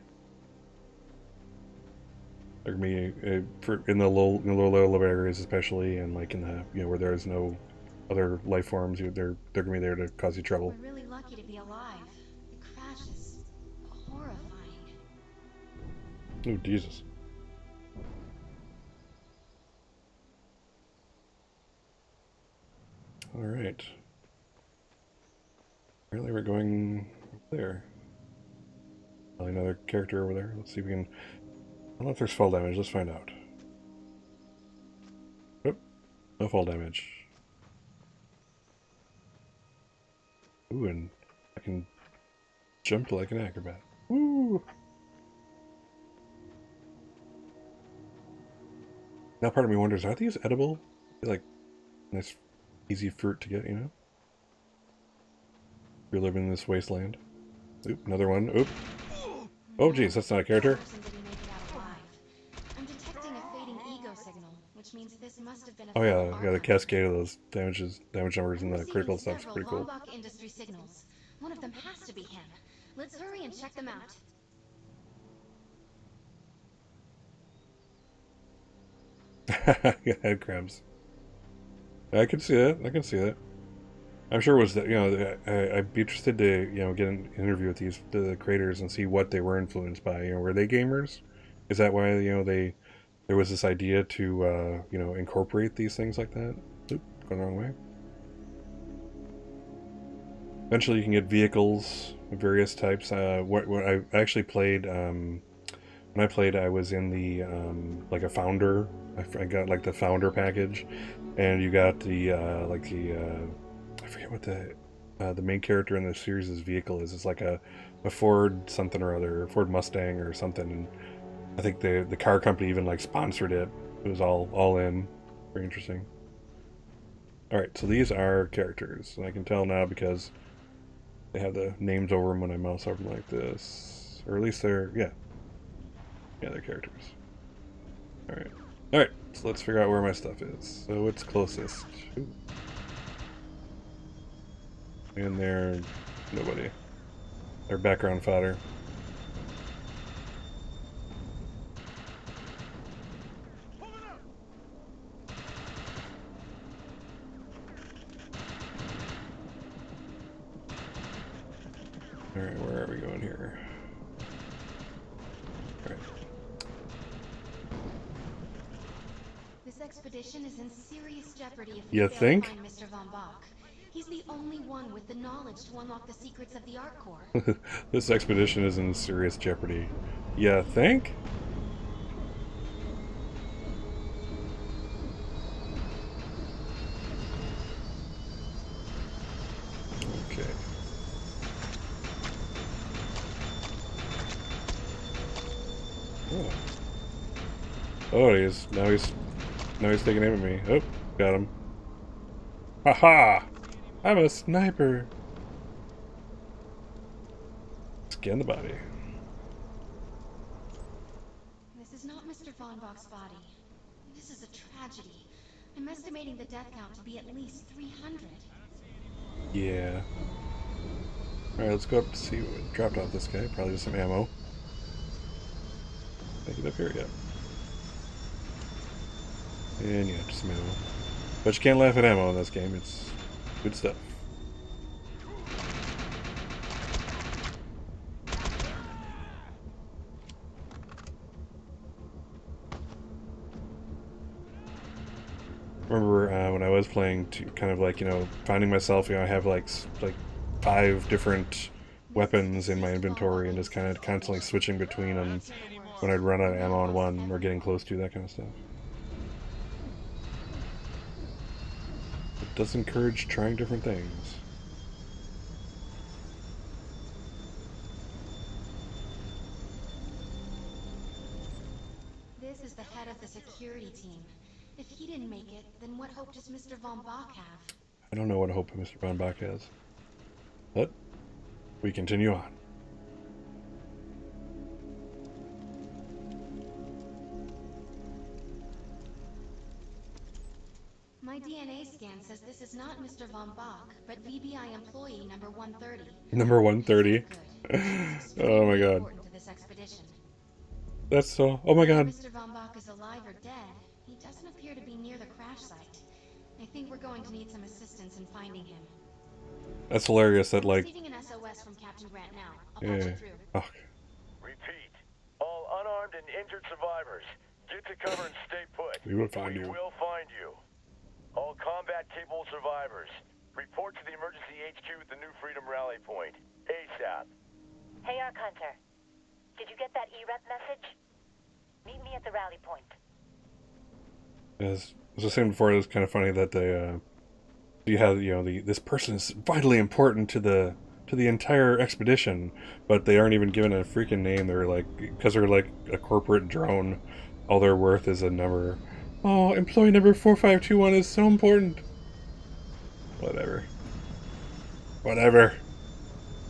They're going to be in the low level areas, especially, and, like, in the, you know, where there's no other life forms. They're going to be there to cause you trouble. We're really lucky to be alive. The crash is horrifying. Oh, Jesus. Alright. Apparently we're going there. Another character over there. Let's see if we can... I don't know if there's fall damage. Let's find out. Oop. No fall damage. Ooh, and I can jump like an acrobat. Woo! Now part of me wonders, are these edible? They're like nice, easy fruit to get, you know? If you're living in this wasteland. Oop, another one. Oop. Oh, geez, that's not a character. Person didn't make it out alive. I'm detecting a fading ego signal, which means this must have been a Oh fellow yeah, yeah, the Arkham. cascade of those damage numbers and I'm the receiving critical stuff's several pretty cool. Lombok Industry signals. One of them has to be him. Let's hurry and check them out. Yeah, head crabs. I can see that. I can see that. I'm sure it was that, you know, I'd be interested to, you know, get an interview with the creators and see what they were influenced by. You know, were they gamers? Is that why, you know, there was this idea to, you know, incorporate these things like that? Oop, going the wrong way. Eventually, you can get vehicles of various types. What I actually played, when I played, I was in the like a founder. I got like the founder package, and you got the I forget what the main character in the series' vehicle is. It's like a Ford something or other, Ford Mustang or something. And I think the car company even like sponsored it. It was all in. Very interesting. All right, so these are characters, and I can tell now because they have the names over them when I mouse over them like this, or at least they're they're characters. All right. So let's figure out where my stuff is. So it's closest. Ooh. And they're nobody. They're background fodder. Alright, where are we going here? Alright. This expedition is in serious jeopardy if You we fail to think? find Mr. Von Bach. He's the only one with the knowledge to unlock the secrets of the Art Corps. This expedition is in serious jeopardy. You think? Okay. Oh. Oh, now he's taking aim at me. Oh, got him. Haha! I'm a sniper. Scan the body. This is not Mr. Von Bach's body. This is a tragedy. I'm estimating the death count to be at least 300. Yeah. Alright, let's go up to see what dropped off this guy. Probably just some ammo. Make it up here yet. And yeah, just some ammo. But you can't laugh at ammo in this game. It's good stuff. Remember when I was playing, to kind of like, you know, finding myself, you know, I have like 5 different weapons in my inventory and just kind of constantly switching between them when I'd run out of ammo on one or getting close to that kind of stuff. It does encourage trying different things. This is the head of the security team. If he didn't make it, then what hope does Mr. Von Bach have? I don't know what hope Mr. Von Bach has. But we continue on. My DNA scan says this is not Mr. Von Bach, but VBI employee number 130. Number 130. Oh my god. Important to this expedition. That's so... Oh my god. Mr. Von Bach is alive or dead, he doesn't appear to be near the crash site. I think we're going to need some assistance in finding him. That's hilarious that, like... Receiving an SOS from Captain Grant now. I'll patch you through. Oh. Repeat. All unarmed and injured survivors, get to cover and stay put. We will find you. We will find you. All combat-capable survivors, report to the emergency HQ at the New Freedom Rally Point. ASAP. Hey, Ark Hunter. Did you get that E-Rep message? Meet me at the rally point. As I was saying before, it was kind of funny that you have, you know, this person is vitally important to the entire expedition, but they aren't even given a freaking name. They're like, because they're like a corporate drone, all they're worth is a number. Oh, employee number 4521 is so important. Whatever.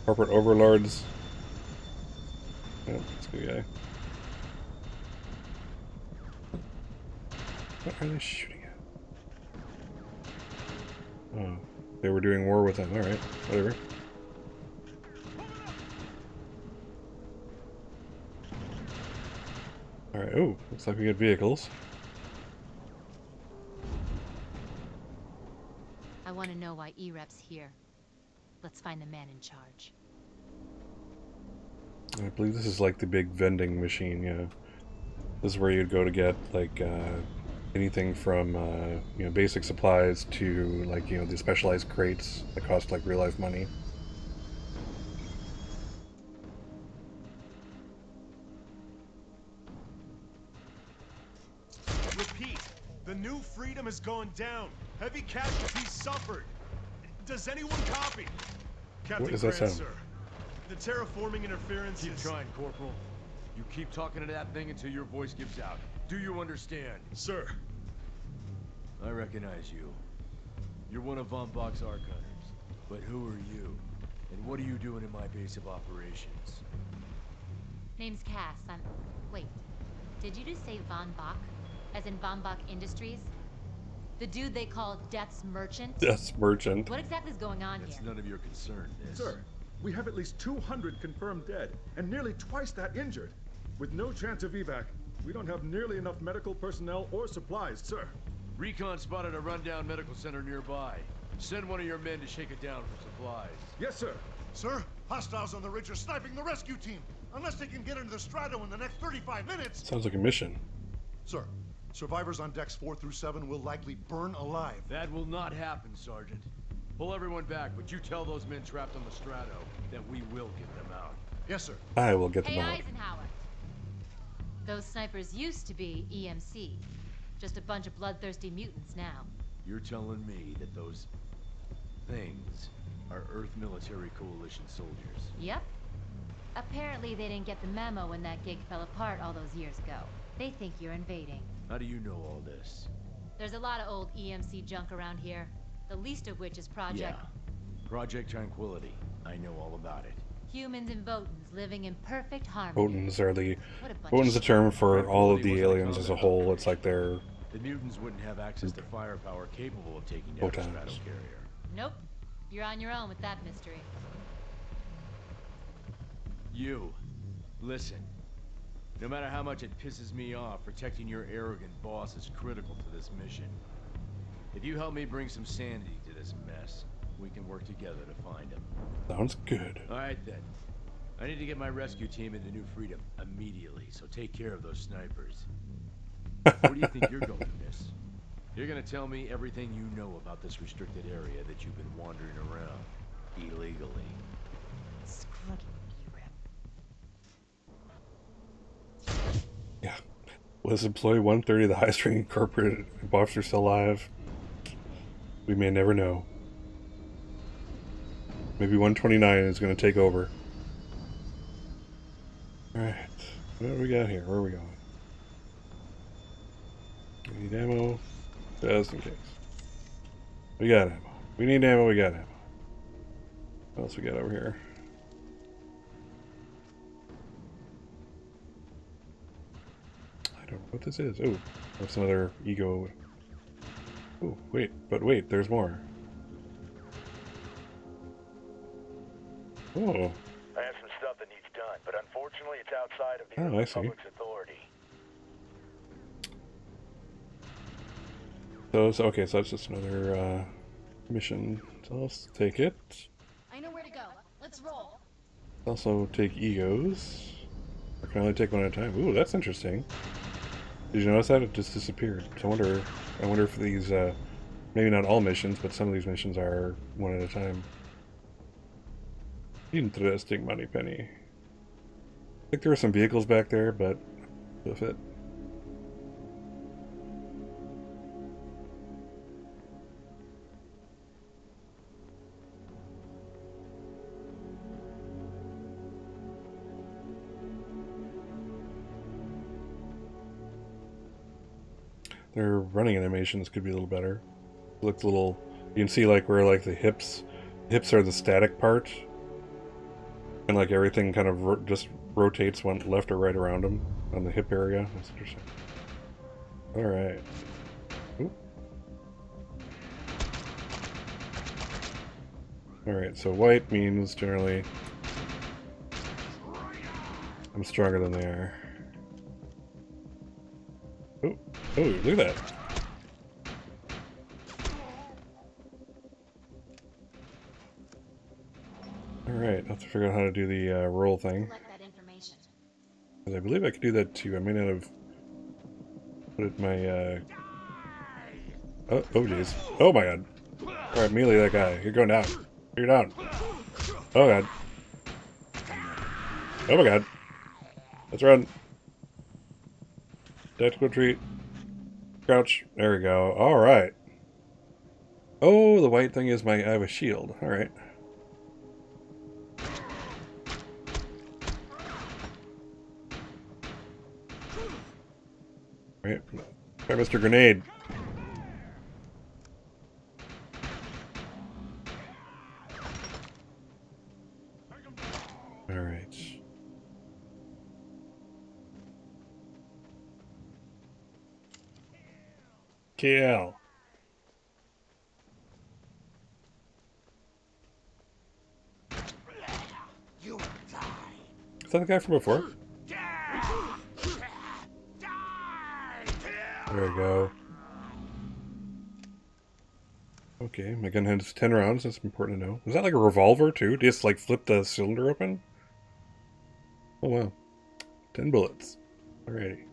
Corporate overlords. Oh, that's a good guy. What are they shooting at? Oh, they were doing war with them. Alright, whatever. Alright, oh, looks like we get vehicles. I want to know why E-Rep's here. Let's find the man in charge. I believe this is like the big vending machine, yeah. This is where you'd go to get, like, anything from, you know, basic supplies to, like, you know, the specialized crates that cost, like, real-life money. Repeat, the new freedom has gone down. Heavy casualties suffered. Does anyone copy? Captain What does that Grant, sound? sir. The terraforming interference Keep is... trying, Corporal. You keep talking to that thing until your voice gives out. Do you understand? Sir. I recognize you. You're one of Von Bach's arc hunters. But who are you? And what are you doing in my base of operations? Name's Cass. Wait. Did you just say Von Bach? As in Von Bach Industries? The dude they call Death's Merchant? Death's Merchant. What exactly is going on That's here? none of your concern, Miss. Sir, we have at least 200 confirmed dead, and nearly twice that injured. With no chance of evac, we don't have nearly enough medical personnel or supplies, sir. Recon spotted a rundown medical center nearby. Send one of your men to shake it down for supplies. Yes, sir. Sir, hostiles on the ridge are sniping the rescue team. Unless they can get into the Strato in the next 35 minutes. Sounds like a mission. Sir, survivors on decks 4 through 7 will likely burn alive. That will not happen, Sergeant. Pull everyone back, but you tell those men trapped on the Strato that we will get them out. Yes, sir. I will get them Hey, out. Eisenhower. Those snipers used to be EMC. Just a bunch of bloodthirsty mutants now. You're telling me that those things are Earth Military Coalition soldiers? Yep. Apparently they didn't get the memo when that gig fell apart all those years ago. They think you're invading. How do you know all this? There's a lot of old EMC junk around here. The least of which is Project... Yeah. Project Tranquility. I know all about it. Humans and Votans living in perfect harmony. Votans are the... What a bunch Votans of the term for all of Tranquility the wasn't a aliens as a common whole. It's like their... The mutants wouldn't have access to firepower capable of taking down a Photons. strato carrier. Nope. You're on your own with that mystery. You, listen. No matter how much it pisses me off, protecting your arrogant boss is critical to this mission. If you help me bring some sanity to this mess, we can work together to find him. Sounds good. All right then. I need to get my rescue team into New Freedom immediately, so take care of those snipers. Where do you think you're going, miss? You're gonna tell me everything you know about this restricted area that you've been wandering around illegally. Screw you, Yeah. Was employee 130 the highest ranking corporate officer still alive? We may never know. Maybe 129 is going to take over. Alright. What do we got here? Where are we going? We need ammo. Just in case. We got ammo. We need ammo, we got ammo. What else we got over here? I don't know what this is. Oh, that's another ego. Oh, wait, there's more. Oh. I have some stuff that needs done, but unfortunately it's outside of the Oh, I see. public's authority. So okay, so that's just another mission. So let's take it. I know where to go. Let's roll. Also take egos. I can only take one at a time. Ooh, that's interesting. Did you notice that? It just disappeared. So I wonder if these, maybe not all missions, but some of these missions are one at a time. Interesting, Moneypenny. I think there were some vehicles back there, but that's it. Their running animations could be a little better. It looks a little. You can see like where like the hips are the static part, and like everything kind of just rotates one left or right around him on the hip area. That's interesting. Alright. Alright, so white means generally I'm stronger than they are. Oh, look at that. Alright, I'll have to figure out how to do the roll thing. Because I believe I could do that too. I may not have put it in my oh jeez. Oh my god. Alright, melee that guy. You're going down. You're down. Oh god. Oh my god. Let's run. Tactical retreat. Crouch. There we go. Alright. Oh, the white thing is I have a shield. Alright. Right. Try Mr. Grenade. Alright. KL. Is that the guy from before? There we go. Okay, my gun has 10 rounds, that's important to know. Is that like a revolver too? Do you just like flip the cylinder open? Oh wow. 10 bullets. Alrighty.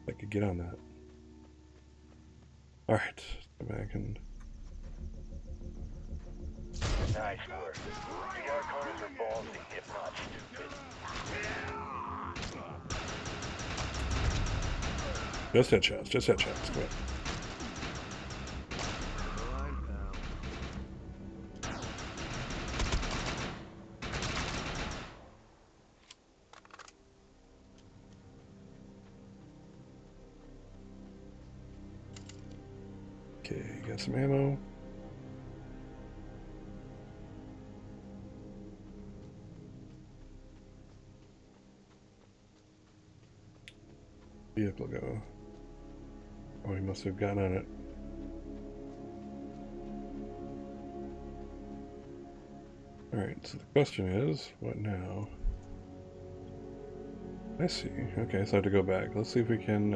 I could get on that. Alright, come back and... Nice work. VR corners are ballsy, if not stupid. Just headshots, just headshots. Come on. Okay, got some ammo. Vehicle go. Oh, he must have gotten on it. Alright, so the question is, what now? I see. Okay, so I have to go back. Let's see if we can,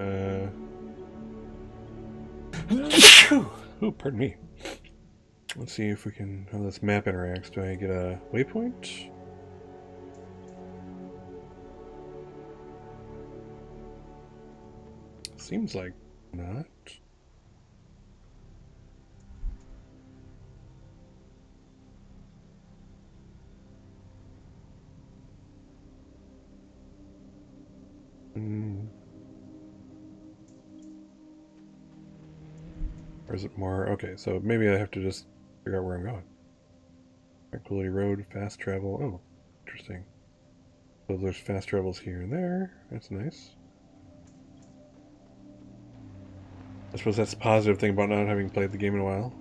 oh, pardon me. Let's see if we can, how this map interacts. Do I get a waypoint? Seems like not. Or is it more? Okay, so maybe I have to just figure out where I'm going. Tranquility Road, fast travel. Oh, interesting. So there's fast travels here and there. That's nice. I suppose that's the positive thing about not having played the game in a while.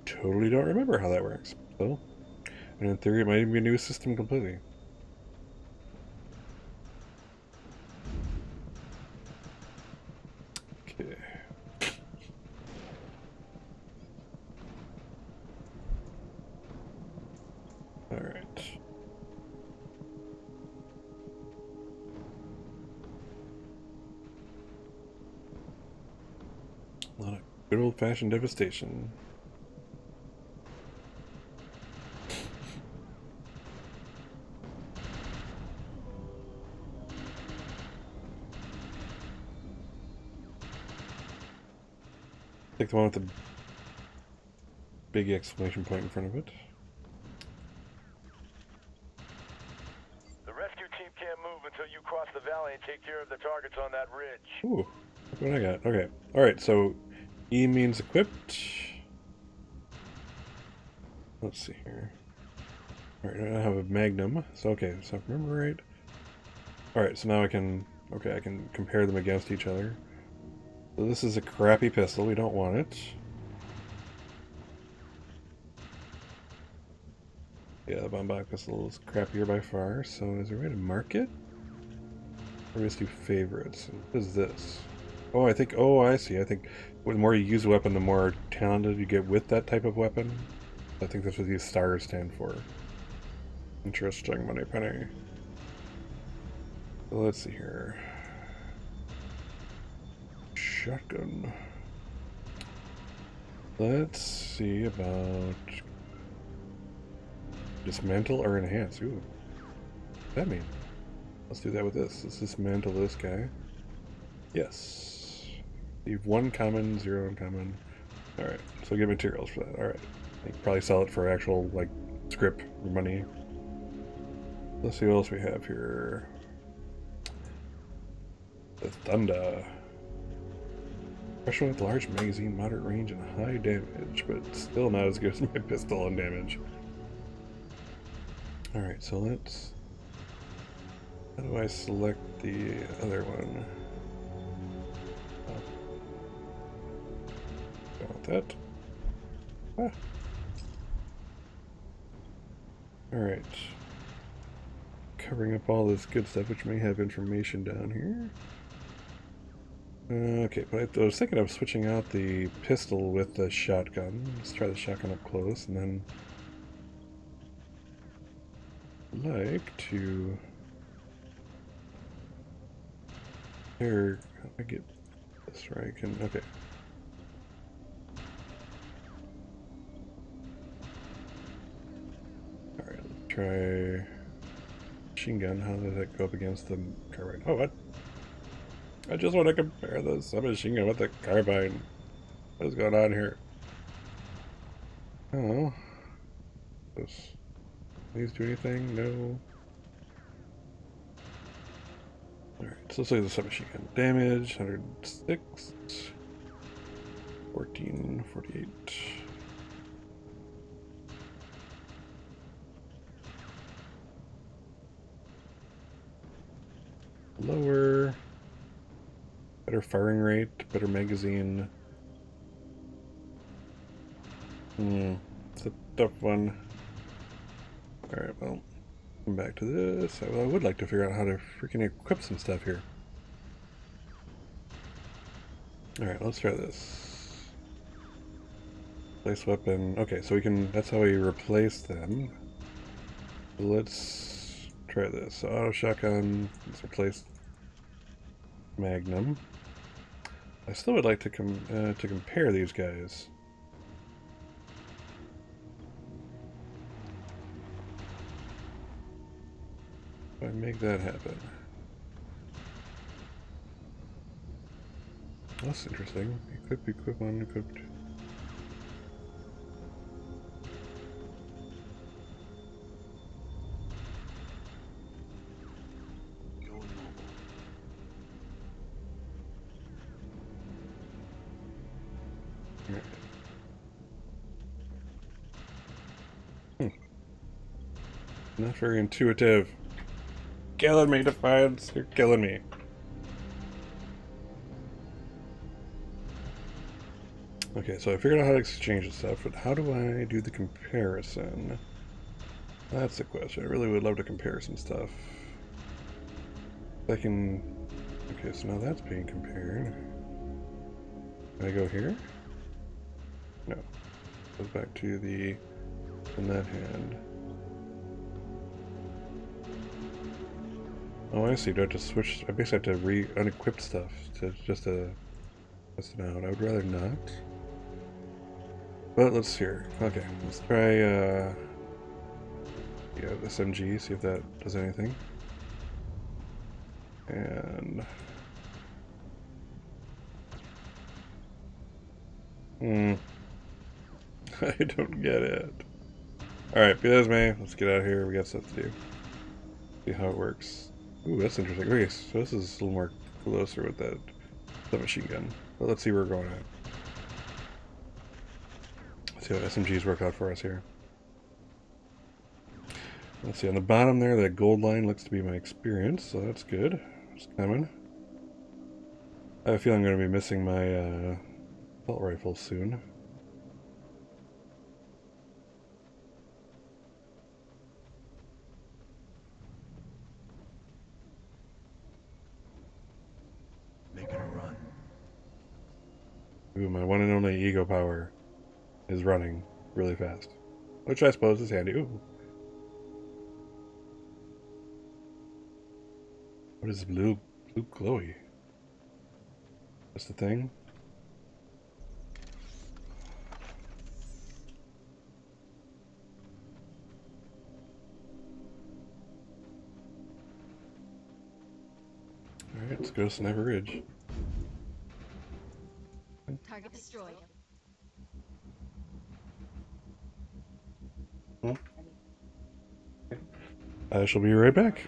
Totally don't remember how that works. So, and in theory, it might even be a new system completely. Okay. Alright. A lot of good old-fashioned devastation. Take the one with the big exclamation point in front of it. The rescue team can't move until you cross the valley and take care of the targets on that ridge. Ooh, look what I got. Okay. Alright, so E means equipped. Let's see here. Alright, I have a magnum. So, okay, so if I remember right. Alright, so now I can... Okay, I can compare them against each other. So this is a crappy pistol. We don't want it. Yeah, the Bombach is a little crappier by far, so is there a way to mark it? Or just do favorites? What is this? Oh, oh, I see. I think the more you use a weapon, the more talented you get with that type of weapon. I think that's what these stars stand for. Interesting, Money Penny. So let's see here. Shotgun. Let's see about dismantle or enhance. Ooh. What's that mean? Let's do that with this. Let's dismantle this guy. Yes. Leave 1 common, 0 uncommon. Alright, so get materials for that. Alright. I can probably sell it for actual, like, script money. Let's see what else we have here. The Thunder. Special with large magazine, moderate range, and high damage, but still not as good as my pistol on damage. Alright, so let's... How do I select the other one? Oh. Don't want that. Ah. Alright. Covering up all this good stuff, which may have information down here. Okay, but I was thinking of switching out the pistol with the shotgun. Let's try the shotgun up close, and then like to... Here, how do I get this right? Okay. Alright, let's try machine gun. How does that go up against the carbine? Oh, what? I just want to compare the submachine gun with the carbine. What is going on here? Oh. These do anything? No. Alright, so let's look at the submachine gun. Damage, 106. 14, 48. Lower. Better firing rate, better magazine. It's a tough one. Alright, well, come back to this. I would like to figure out how to freaking equip some stuff here. Alright, let's try this. Place weapon. Okay, so we can, that's how we replace them. Let's try this. So auto shotgun, let's replace Magnum. I still would like to compare these guys. If I make that happen. That's interesting. Equip, unequipped. Not very intuitive. Killing me, Defiance. You're killing me. Okay, so I figured out how to exchange the stuff, but how do I do the comparison? That's the question. I really would love to compare some stuff. I can... Okay, so now that's being compared. Can I go here? No. Goes back to the... in that hand. Oh, I see. Do I have to switch? I basically have to unequip stuff to just to test it out. I would rather not. But let's hear. Okay, let's try SMG, see if that does anything. And I don't get it. Alright, be that as may, let's get out of here. We got stuff to do. See how it works. Ooh, that's interesting. Okay, so this is a little more closer with that submachine gun. But let's see where we're going at. Let's see how SMGs work out for us here. Let's see, on the bottom there, that gold line looks to be my experience, so that's good. It's coming. I have a feeling I'm going to be missing my assault rifle soon. Ooh, my one and only ego power is running really fast. Which I suppose is handy. Ooh. What is blue glowy? That's the thing? Alright, let's go to Sniper Ridge. Target destroyed. I shall be right back.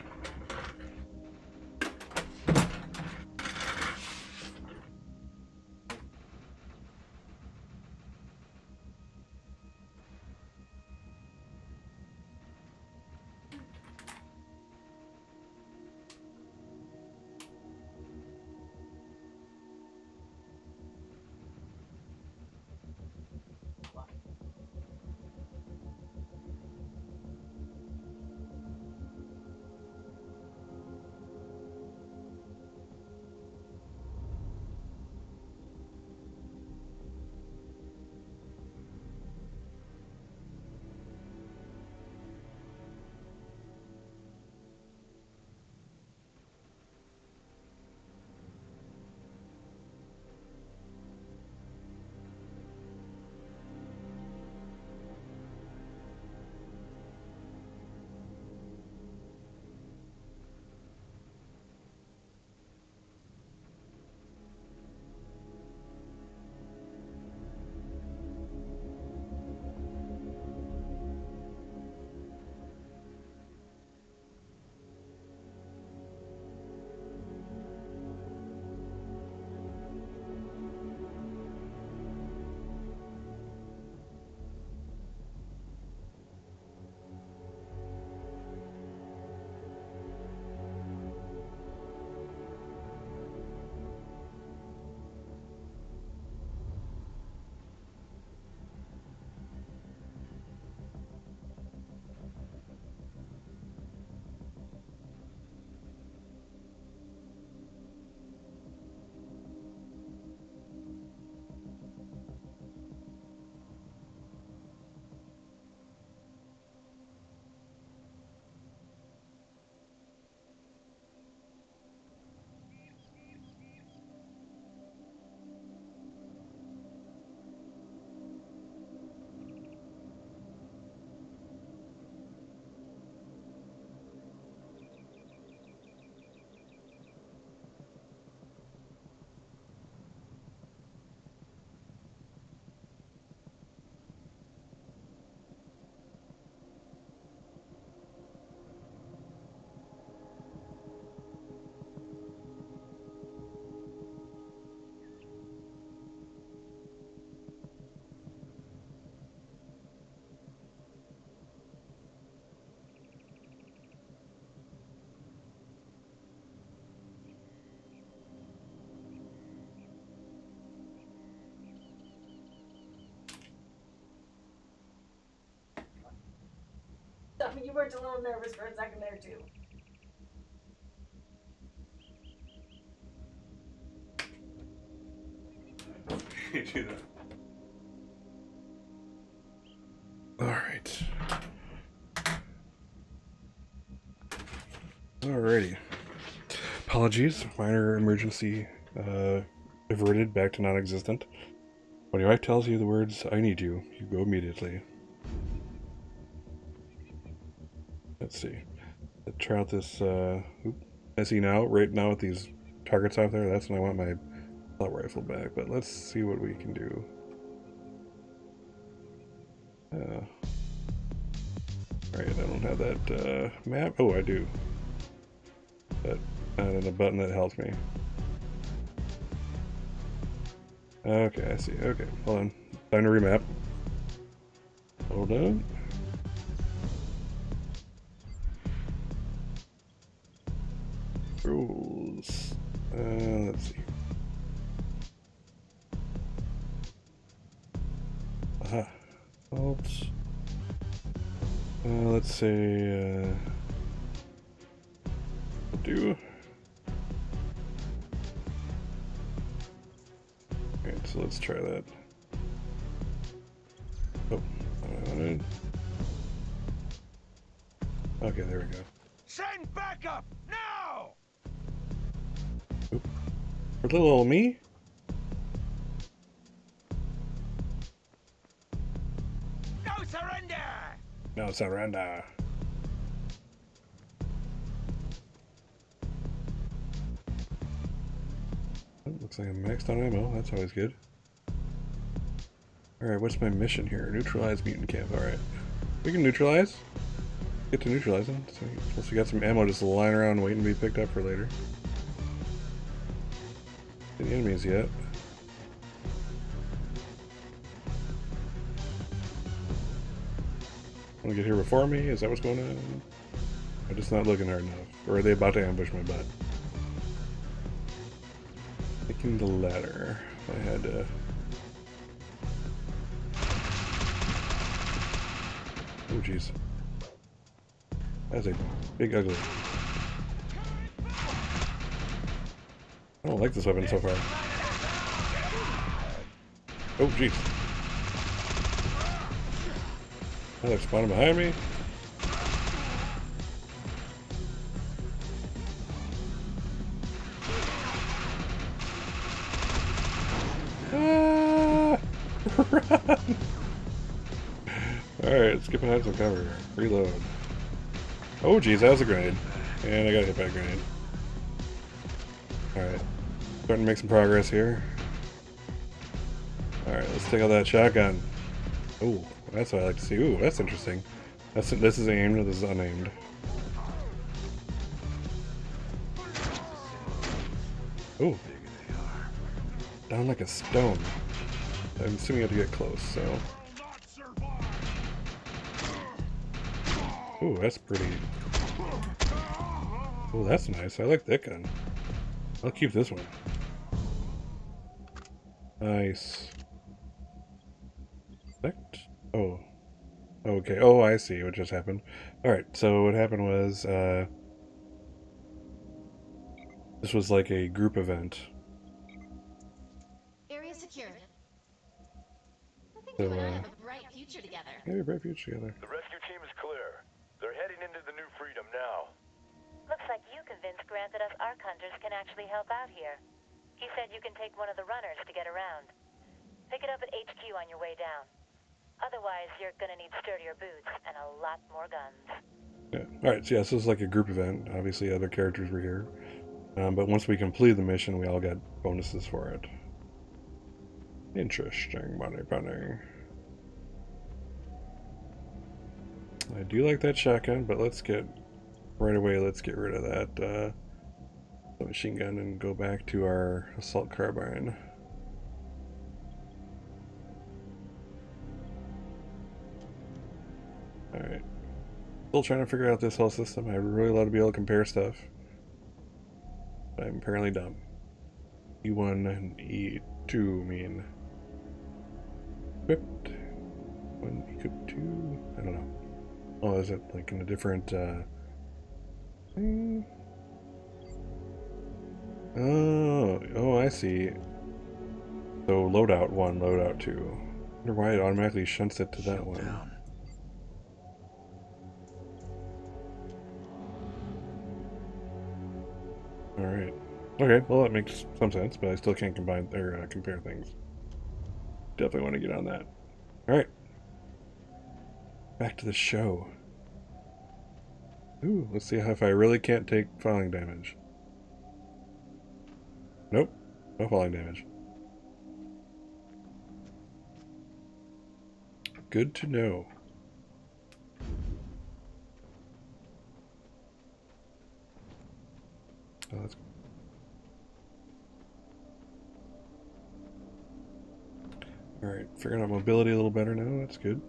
You worked a little nervous for a second there, too. You do that. Alright. Alrighty. Apologies. Minor emergency averted back to non-existent. When your wife tells you the words, I need you, you go immediately. Let's see. Let's try out this, I see now, right now with these targets out there, that's when I want my assault rifle back, but let's see what we can do. Alright, I don't have that, map. Oh, I do. But not in the button that helps me. Okay, I see. Okay, hold on. Time to remap. Hold on. Rules. Let's see. Aha. Alt. Let's say, do. Alright, so let's try that. Oh. Okay, there we go. Send backup now! Oop. For little old me? No surrender! No surrender. Oh, looks like I'm maxed on ammo. That's always good. Alright, what's my mission here? Neutralize mutant camp. Alright. We can neutralize. Get to neutralizing. So, plus we got some ammo just lying around waiting to be picked up for later. Any enemies yet? Want to get here before me? Is that what's going on? I'm just not looking hard enough. Or are they about to ambush my butt? Taking the ladder. I had to... Oh jeez. That's a big ugly. I don't like this weapon so far. Oh jeez. Oh, they're spawning behind me. Ah! Run! Alright, let's get behind some cover. Reload. Oh geez, that was a grenade. And I got hit by a grenade. Alright. Starting to make some progress here. Alright, let's take out that shotgun. Oh, that's what I like to see. Ooh, that's interesting. This is aimed, this is unaimed. Ooh. Down like a stone. I'm assuming you have to get close, so... Ooh, that's pretty... Ooh, that's nice. I like that gun. I'll keep this one. Nice. Effect? Oh. Okay. Oh, I see what just happened. Alright, so what happened was, this was like a group event. Area secured. I think So, you and I have a bright future together. Yeah, bright future together. The rescue team is clear. They're heading into the New Freedom now. Looks like you convinced Grant that us Ark Hunters can actually help out here. He said you can take one of the runners to get around. Pick it up at HQ on your way down. Otherwise, you're gonna need sturdier boots and a lot more guns. Yeah. Alright, so yeah, this is like a group event. Obviously, other characters were here. But once we completed the mission, we all got bonuses for it. Interesting, bunny. I do like that shotgun, but let's get... Right away, let's get rid of that machine gun and go back to our assault carbine. Alright. Still trying to figure out this whole system. I really love to be able to compare stuff. But I'm apparently dumb. E1 and E2 mean... Equipped. 1 equipped 2? I don't know. Oh, is it like in a different thing? Oh, I see. So loadout 1, loadout 2. I wonder why it automatically shunts it to that one. Alright. Okay, well that makes some sense, but I still can't combine or compare things. Definitely want to get on that. Alright. Back to the show. Ooh, let's see if I really can't take falling damage. Nope. No falling damage. Good to know. Oh, that's... Alright, figuring out mobility a little better now, that's good.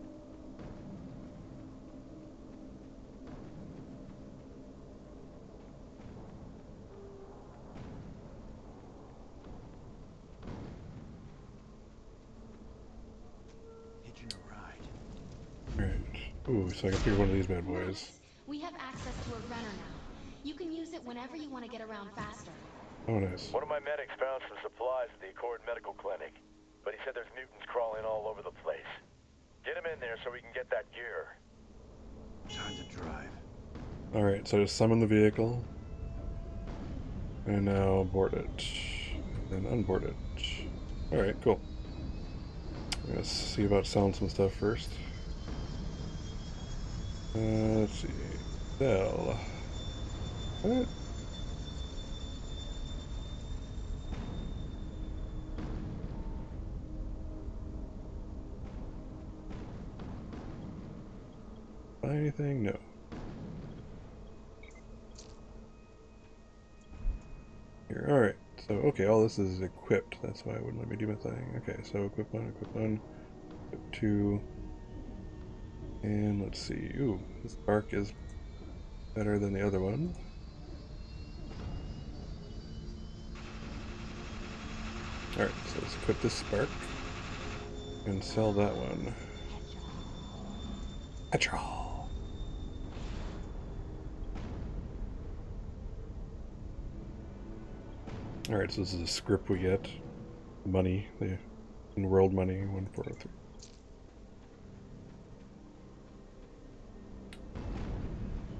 Hitching a ride. Alright. Ooh, so I can pick one of these bad boys. We have access to a runner now. You can use it whenever you want to get around faster. Oh, nice. One of my medics found some supplies at the Accord Medical Clinic. there so we can get that gear. Time to drive. Alright, so just summon the vehicle. And now board it. And unboard it. Alright, cool. Let's see about selling some stuff first. Let's see. Sell. What? Buy anything? No. Here, alright. So, okay, all this is equipped. That's why it wouldn't let me do my thing. Okay, so equip 1, equip 2. And let's see. Ooh, this spark is better than the other one. Alright, so let's equip this spark. And sell that one. Petrol! Alright, so this is a script we get. Money, the in-world money, 1403.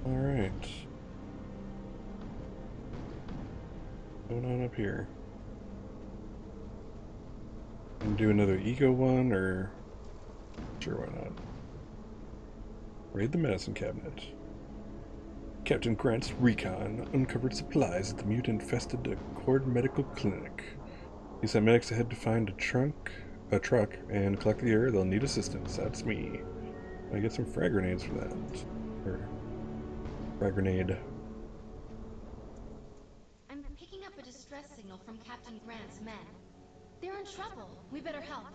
Alright. What's going on up here? And do another eco one, or... Sure, why not? Raid the medicine cabinet. Captain Grant's recon uncovered supplies at the mutant-infested Accord Medical Clinic. He sent medics ahead to find a truck, and collect the gear. They'll need assistance. That's me. I get some frag grenades for that. Or frag grenade. I'm picking up a distress signal from Captain Grant's men. They're in trouble. We better help.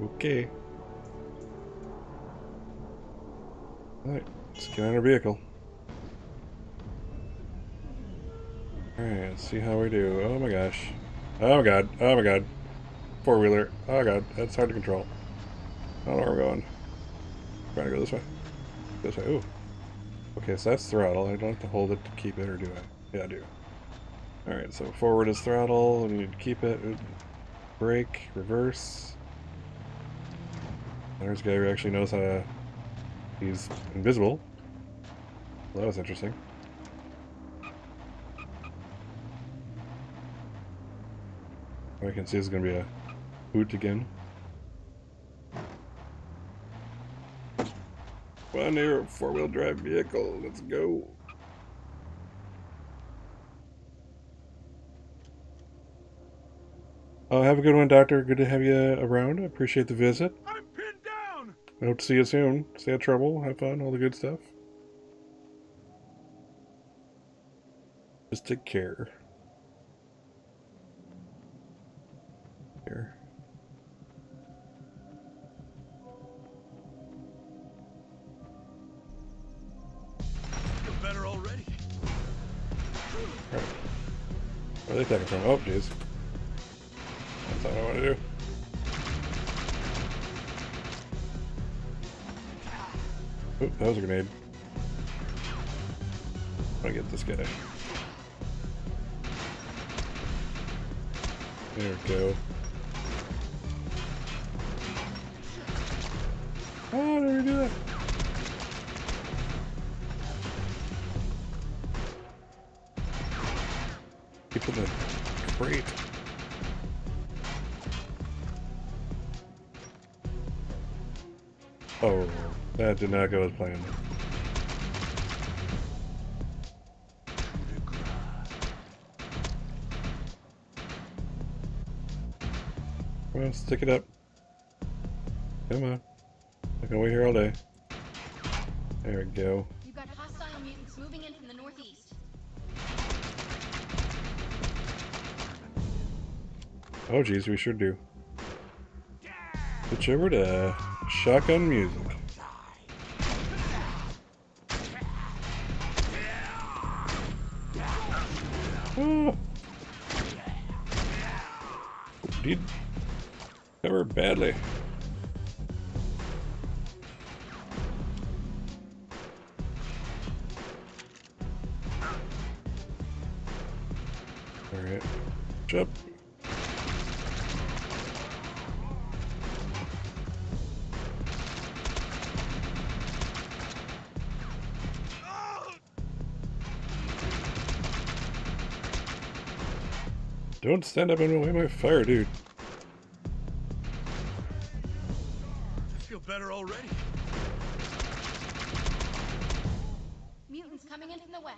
Okay. Alright, let's get on our vehicle. Alright, let's see how we do. Oh my gosh. Oh my god. Oh my god. Four-wheeler. Oh god, that's hard to control. I don't know where we're going. I'm trying to go this way. This way. Ooh. Okay, so that's throttle. I don't have to hold it to keep it, or do I? Yeah, I do. Alright, so forward is throttle. We need to keep it. Brake. Reverse. There's a guy who actually knows how to... He's invisible. Well, that was interesting. I can see it's going to be a boot again. Well, near a four-wheel drive vehicle. Let's go. Oh, have a good one, Doctor. Good to have you around. I appreciate the visit. I'm pinned down! I hope to see you soon. Stay out of trouble. Have fun. All the good stuff. Just take care. Here. Feel better already. Right. Where are they taking from? Oh, jeez. That's not what I want to do. Oop, that was a grenade. I'm gonna get this guy. There we go. Oh, did we do that? Keep in the crate. Oh, that did not go as planned. Come on, stick it up. Come on. I can wait here all day. There we go. You've got hostile mutants moving in from the northeast. Oh geez, we sure do. Switch over to shotgun music. Oh. Did cover badly. Alright. Jump. Don't stand up in the way of my fire, dude. I feel better already. Mutants coming in from the west.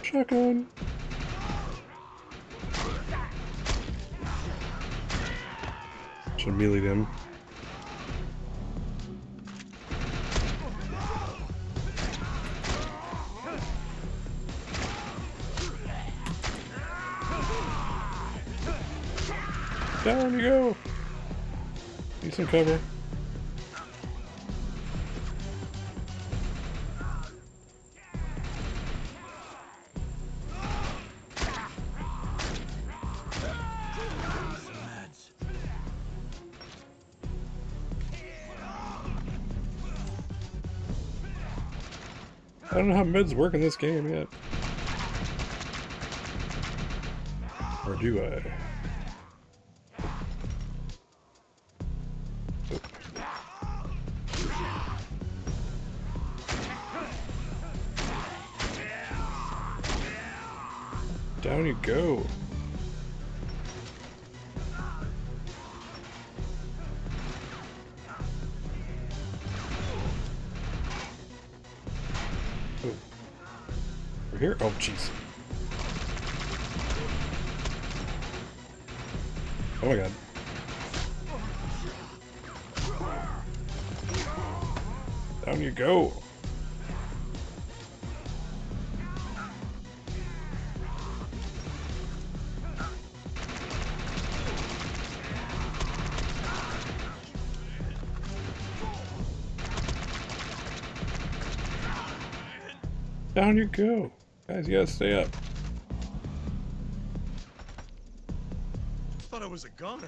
Shotgun. Should melee him. Down you go. Need some cover. I don't know how meds work in this game yet. Or do I? Down you go. Oh. We're here? Oh, jeez. Oh my god. Down you go. Down you go. Guys, you gotta stay up. Thought I was a goner.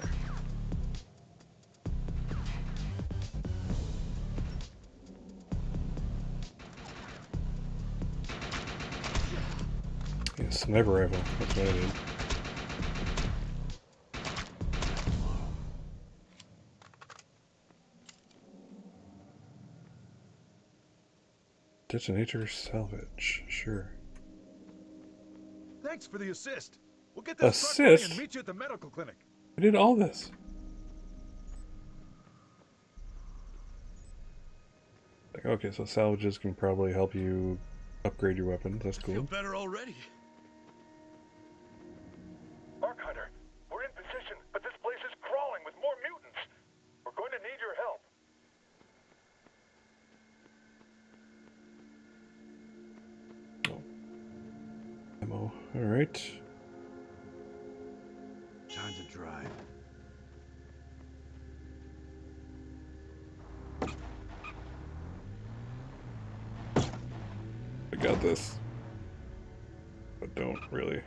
Yeah, sniper rifle. That's what I need. Detonator salvage. Sure. Thanks for the assist. We'll get this truck running and meet you at the medical clinic. I did all this. Okay, so salvages can probably help you upgrade your weapons. That's cool. I feel better already. Arc Hunter, we're in position, but this place is crawling with more mutants. We're going to need your help. Ammo. Alright. Time to drive. I got this. But don't really.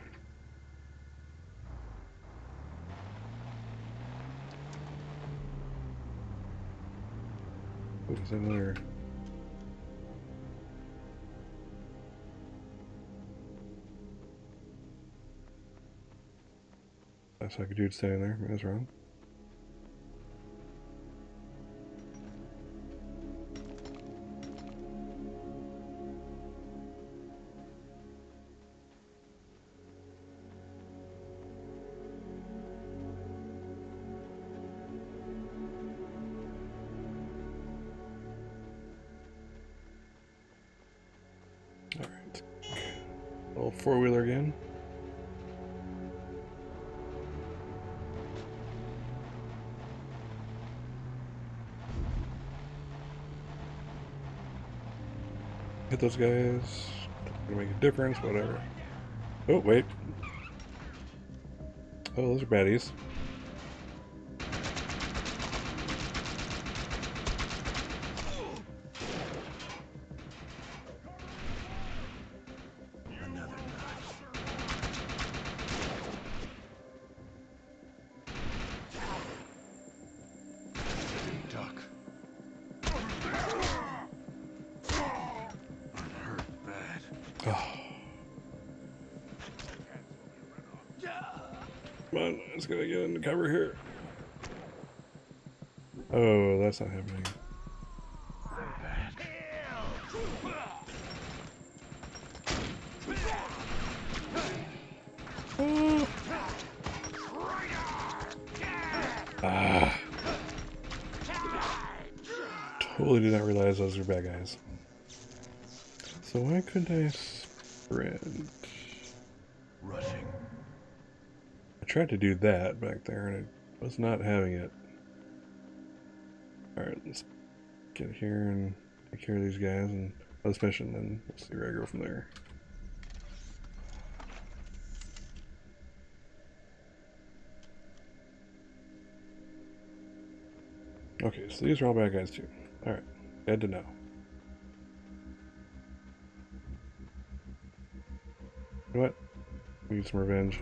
Ooh, there's another. That's like a dude standing there. I was wrong. Alright. Little four-wheeler again. Hit those guys. Gonna make a difference, whatever. Oh, wait. Oh, those are baddies. Come on, let's gotta get in the cover here. Oh, that's not happening. Totally did not realize those were bad guys. So why couldn't I sprint? Rushing. I tried to do that back there and I was not having it. Alright, let's get here and take care of these guys and this mission, and we'll see where I go from there. Okay, so these are all bad guys too. Alright, good to know. You know what? Need some revenge.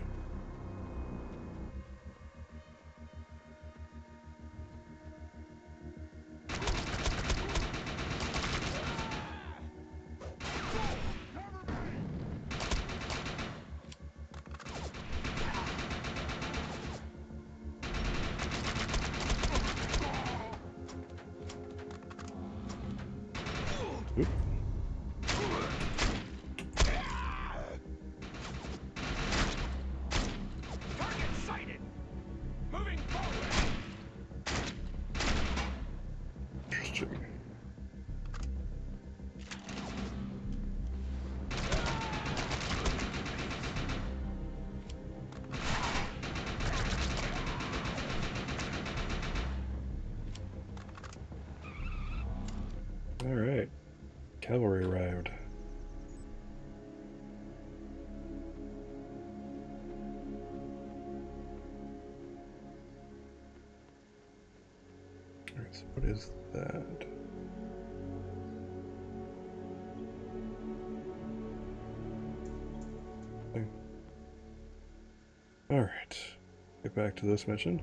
Oop. Target sighted. Moving forward. Interesting. All right, cavalry arrived. All right, so what is that? All right, get back to this mission.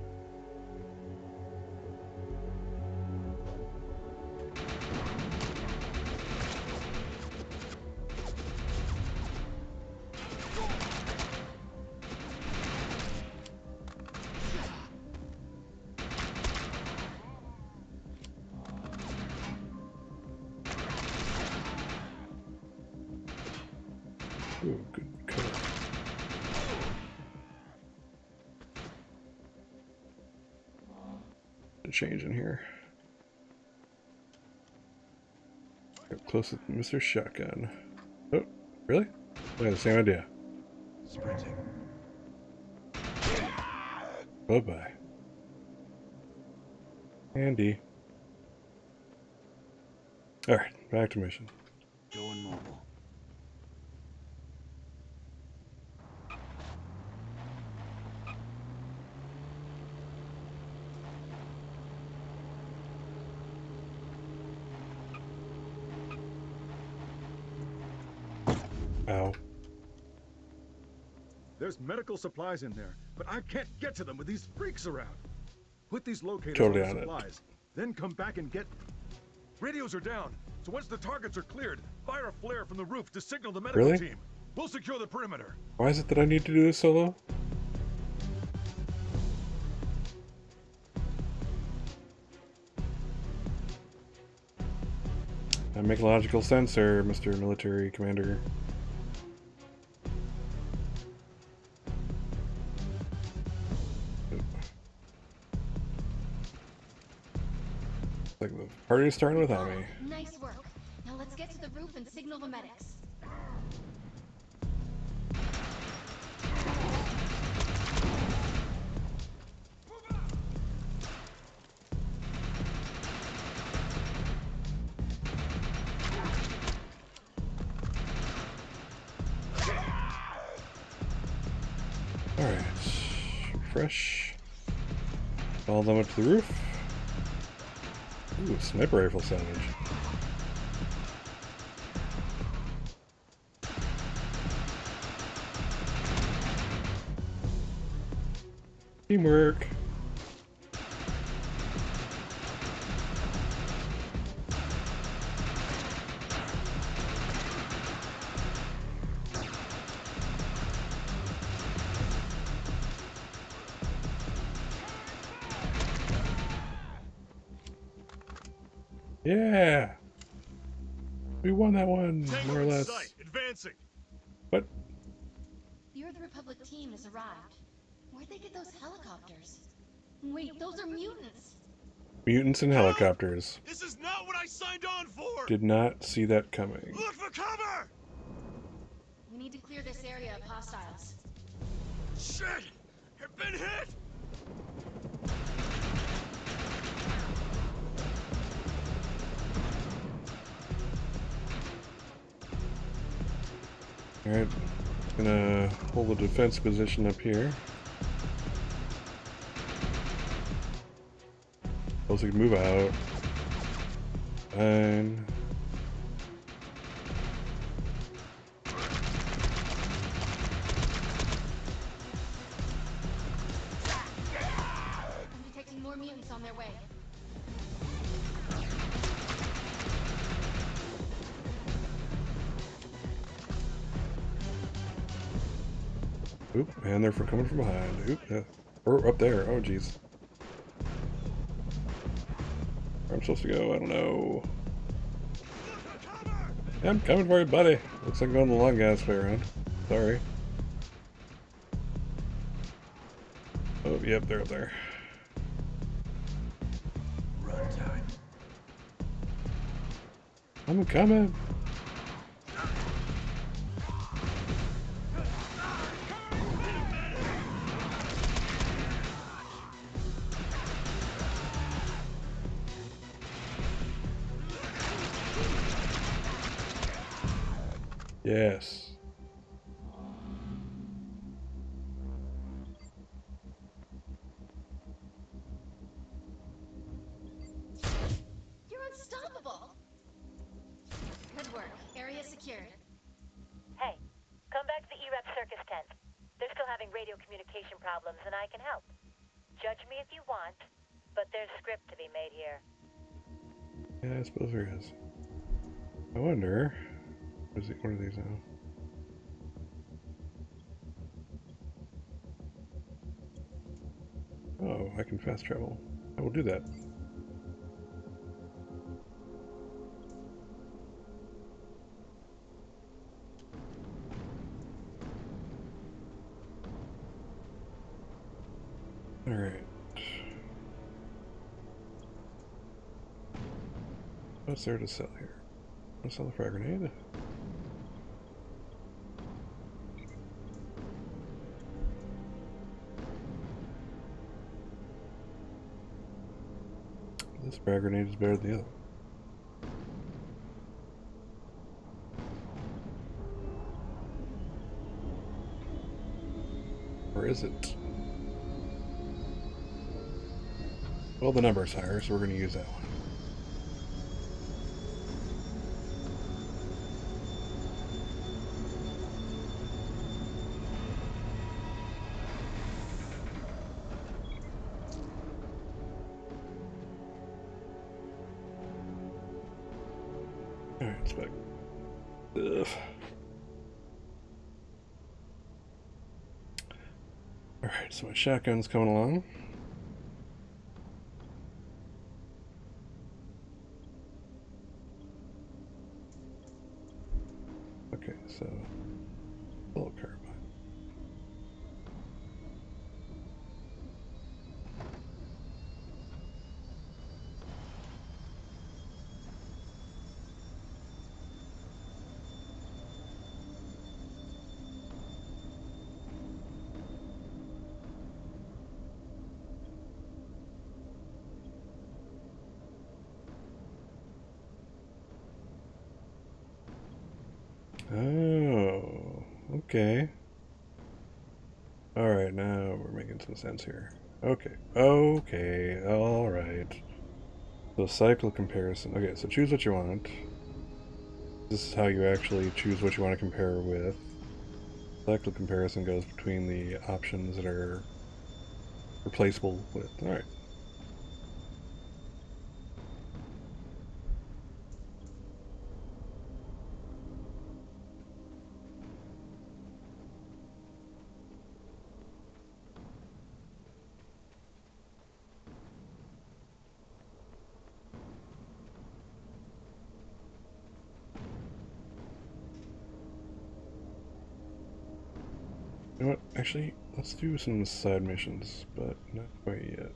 Ooh, good cover. A change in here. Up close with Mr. Shotgun. Oh, really? I had the same idea. Sprinting. Bye-bye. Andy. Alright, back to mission. Going mobile. Ow. There's medical supplies in there, but I can't get to them with these freaks around. Put these locators Totally on on the it. supplies, then come back and get... Radios are down, so once the targets are cleared, fire a flare from the roof to signal the medical Really? team. We'll secure the perimeter. Why is it that I need to do this solo? That makes logical sense there, Mr. Military Commander. Like the party's starting without me. Nice work. Now let's get to the roof and signal the medics. Alright. Refresh. Follow them up to the roof. Ooh, sniper rifle salvage. Teamwork. Yeah! We won that one, Tango more or in less. sight, advancing. What? The Earth Republic team has arrived. Where'd they get those helicopters? Wait, those are mutants! Mutants and helicopters. This is not what I signed on for! Did not see that coming. Look for cover! We need to clear this area of hostiles. Shit! I've been hit! Alright. Gonna hold the defense position up here. Those can move out. Fine. I'm detecting more mutants on their way. Oop, and they're coming from behind. Oop, or up there. Oh, jeez. Where I'm supposed to go? I don't know. Yeah, I'm coming for you, buddy. Looks like I'm going the long gas way around. Sorry. Oh, yep, they're up there. Run time. I'm coming. Yes. You're unstoppable! Good work. Area secured. Hey, come back to the EREP circus tent. They're still having radio communication problems, and I can help. Judge me if you want, but there's script to be made here. Yeah, I suppose there is. I wonder. What are these now? Oh, I can fast travel. I will do that. Alright. What's there to sell here? I'll sell a frag grenade. This frag grenade is better than the other. Or is it? Well, the number's higher, so we're going to use that one. Alright, spec. Ugh. Alright, so my shotgun's coming along. Okay, so bullet carbine. Oh, okay. Alright, now we're making some sense here. Okay, alright. So cycle comparison. Okay, so choose what you want. This is how you actually choose what you want to compare with. Cycle comparison goes between the options that are replaceable with. Alright. You know what? Actually, let's do some side missions, but not quite yet.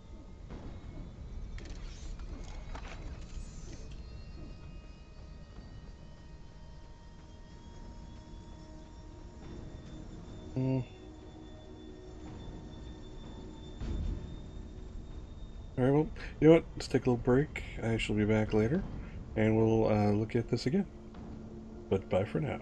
Mm. Alright, well, you know what? Let's take a little break. I shall be back later, and we'll look at this again. But bye for now.